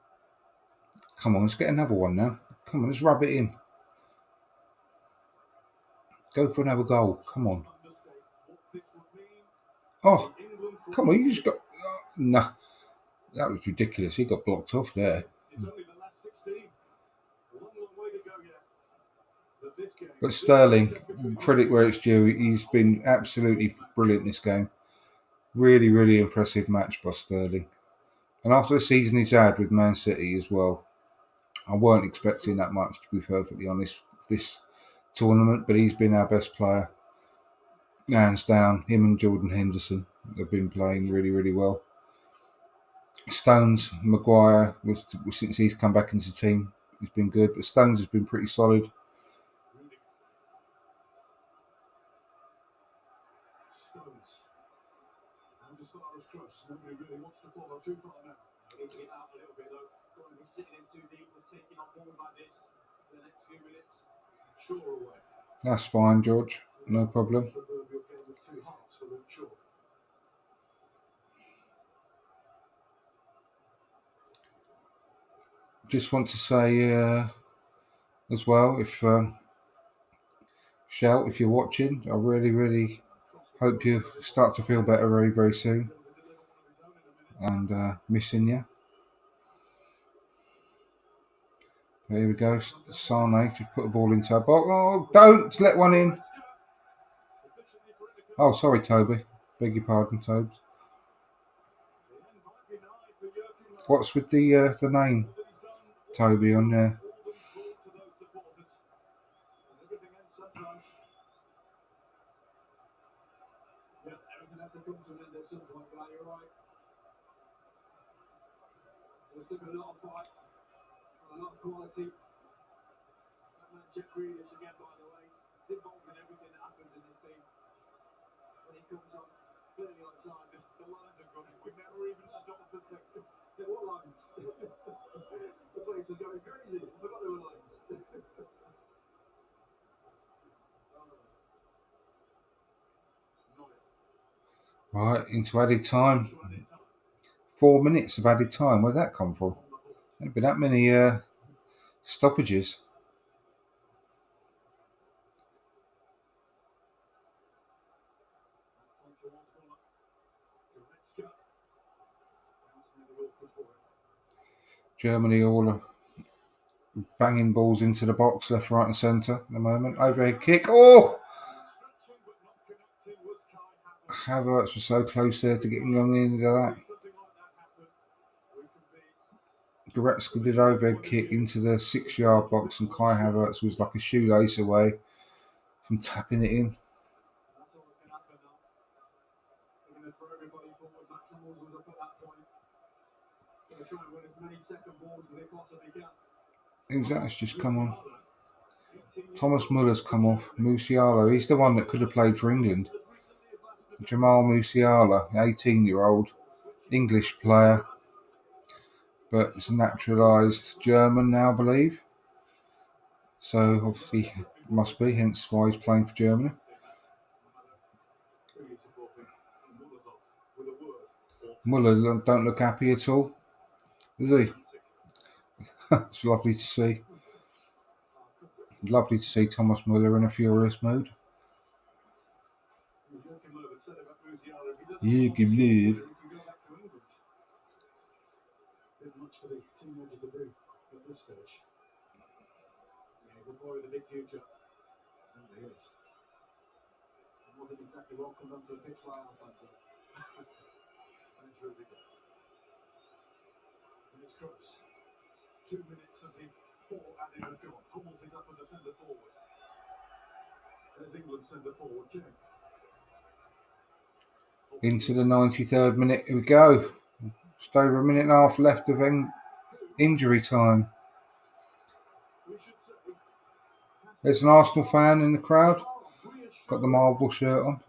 Come on, let's get another one now. Come on, let's rub it in. Go for another goal. Come on.
Understate what this would mean
Oh,
for England.
come on, you just got... Nah, that was ridiculous. He got blocked off there.
It's only the last 16. Long way to go yet. But this game,
But Sterling, credit where it's due, he's been absolutely brilliant this game. Really, really impressive match by Sterling. And after the season he's had with Man City as well, I weren't expecting that much, to be perfectly honest, this tournament. But he's been our best player, hands down. Him and Jordan Henderson have been playing really, really well. Stones, Maguire, since he's come back into the team, he's been good. But Stones has been pretty solid.
Stones. And as far as close, nobody really wants to follow too far now. They need to get out a little bit though. Don't want to be sitting in too deep, was taking on balls like this for the next few minutes. Shaw away.
That's fine, George. No problem.
Proverbial game of two halves for Luke Shaw.
Just want to say as well, if Shout, if you're watching, I really, really hope you start to feel better very, very soon. And missing you. There we go. Sane just put a ball into our box. Oh, don't let one in. Oh, sorry, Toby. Beg your pardon, Tobes. What's with the name Toby on there?
Everything has to come to an end at some point, but you're right. There's been a lot of fight, a lot of quality. That man Jack Grealish again, by the way, involved in everything that happens in this team. When he comes on, clearly outside, the lines are gone. We never even stopped to think. There were lines. The place was going crazy. I forgot there were lines.
Right, into added time. 4 minutes of added time. Where'd that come from? There'd be that many stoppages. Germany all are banging balls into the box, left, right, and centre at the moment. Overhead kick. Oh! Havertz was so close there to getting on the end of that. Goretzka did overhead kick into the 6-yard box, and Kai Havertz was like a shoelace away from tapping it in. Who's that? It's just come on. Thomas Muller's come off. Musiala, he's the one that could have played for England. Jamal Musiala, 18-year-old English player, but it's naturalised German now, I believe. So obviously must be, hence why he's playing for Germany. Muller don't look happy at all, does he? It's lovely to see. Lovely to see Thomas Muller in a furious mood. You can live.
Much for the teenager to do at this stage. Yeah, the boy with the big future. And he is. He wasn't exactly welcomed onto the pitch by our fans. And it's really good. And it's close. 2 minutes of the 4 added have gone. Hummels is up as a centre forward. There's England's centre forward, King.
Into the 93rd minute, here we go. Just over a minute and a half left of injury time. There's an Arsenal fan in the crowd. Got the marble shirt on.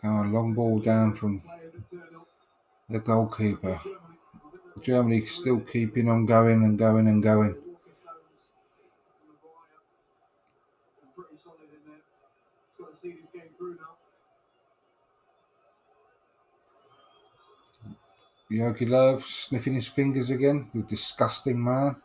Long ball down from the goalkeeper. Germany still keeping on going and going and going. Yogi Löw sniffing his fingers again, the disgusting man.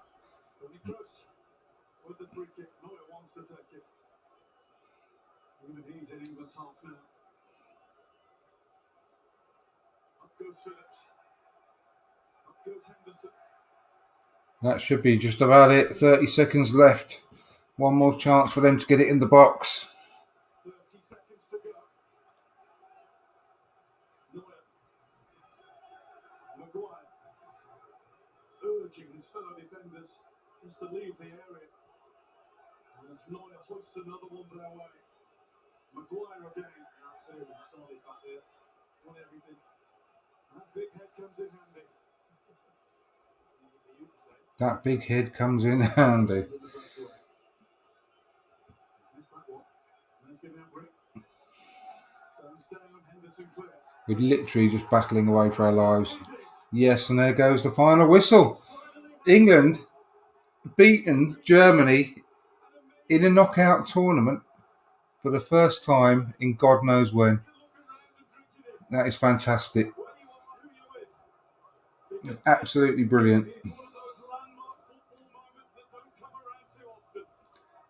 That should be just about it. 30 seconds left. One more chance for them to get it in the box.
Urging his fellow defenders just to leave the area. And as Neuer hoists another one their way. Maguire again, absolutely solid back there. Won everything. That big head comes in handy.
That big head comes in handy. We're literally just battling away for our lives. Yes, and there goes the final whistle. England beaten Germany in a knockout tournament for the first time in God knows when. That is fantastic. It's absolutely brilliant.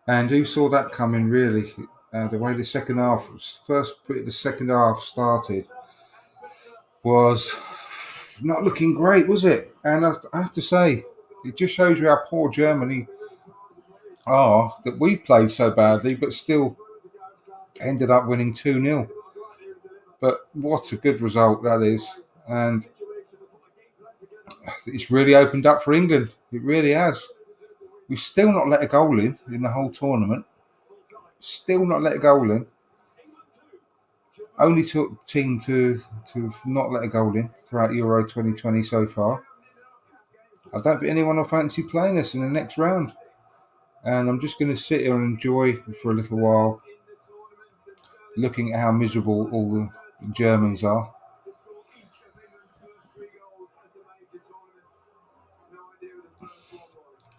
And who saw that coming, really? The way the second half started was not looking great, was it? And I have to say, it just shows you how poor Germany are, that we played so badly, but still ended up winning 2-0. But what a good result that is. And it's really opened up for England. It really has. We've still not let a goal in the whole tournament. Still not let a goal in. Only team to not let a goal in throughout Euro 2020 so far. I don't think anyone will fancy playing us in the next round. And I'm just going to sit here and enjoy for a little while, looking at how miserable all the Germans are.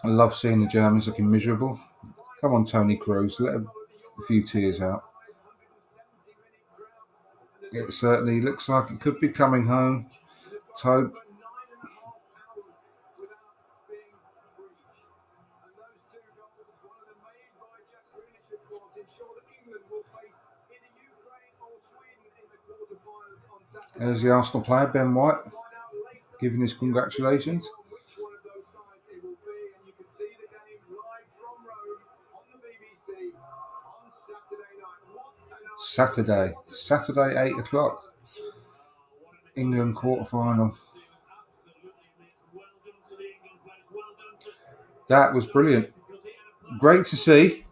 I love seeing the Germans looking miserable. Come on, Tony Kroos, let a few tears out. It certainly looks like it could be coming home. Let's hope. There's the Arsenal player, Ben White, giving his congratulations. Saturday, 8 o'clock. England quarterfinal. That was brilliant. Great to see.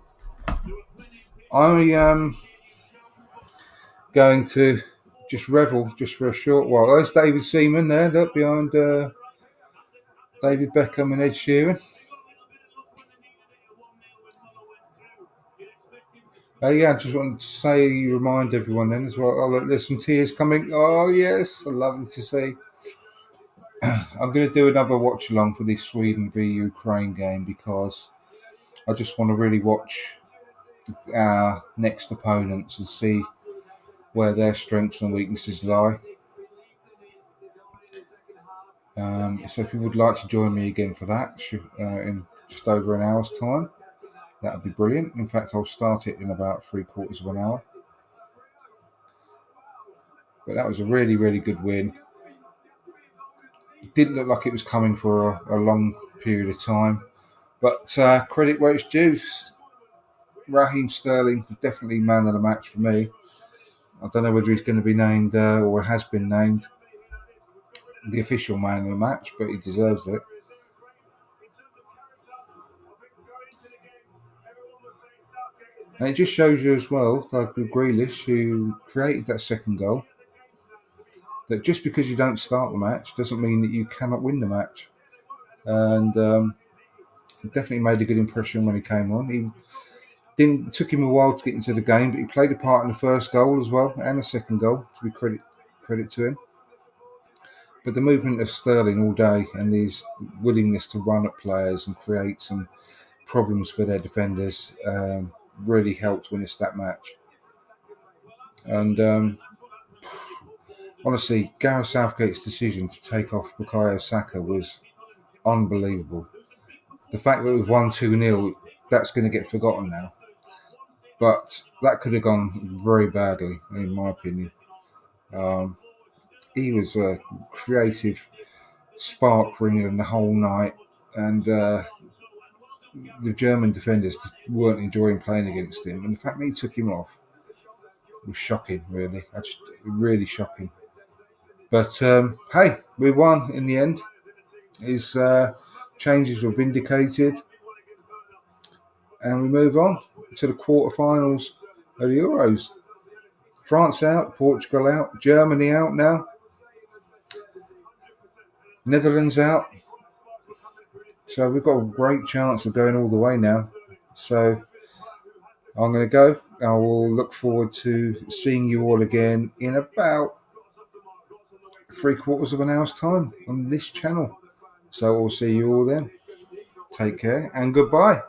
I am going to just revel just for a short while. There's David Seaman there, look, behind David Beckham and Ed Sheeran. Yeah, I just wanted to remind everyone then as well. Oh, look, there's some tears coming. Oh, yes, I love it to see. I'm going to do another watch along for this Sweden v Ukraine game because I just want to really watch our next opponents and see where their strengths and weaknesses lie. So if you would like to join me again for that in just over an hour's time, that would be brilliant. In fact, I'll start it in about 3/4 of an hour. But that was a really, really good win. It didn't look like it was coming for a long period of time. But credit where it's due. Raheem Sterling, definitely man of the match for me. I don't know whether he's going to be named or has been named the official man of the match, but he deserves it. And it just shows you as well, like with Grealish, who created that second goal, that just because you don't start the match doesn't mean that you cannot win the match. And definitely made a good impression when he came on. It took him a while to get into the game, but he played a part in the first goal as well and the second goal. To be credit to him. But the movement of Sterling all day and his willingness to run at players and create some problems for their defenders really helped win us that match. And honestly, Gareth Southgate's decision to take off Bukayo Saka was unbelievable. The fact that it was 1-2-0, that's going to get forgotten now. But that could have gone very badly, in my opinion. He was a creative spark for England the whole night, and the German defenders just weren't enjoying playing against him. And the fact that he took him off was shocking, really. Really shocking. But hey, we won in the end. His changes were vindicated, and we move on to the quarterfinals of the Euros. France out, Portugal out, Germany out now, Netherlands out. So we've got a great chance of going all the way now. So I'm going to go. I will look forward to seeing you all again in about 3/4 of an hour's time on this channel. So we'll see you all then. Take care and goodbye.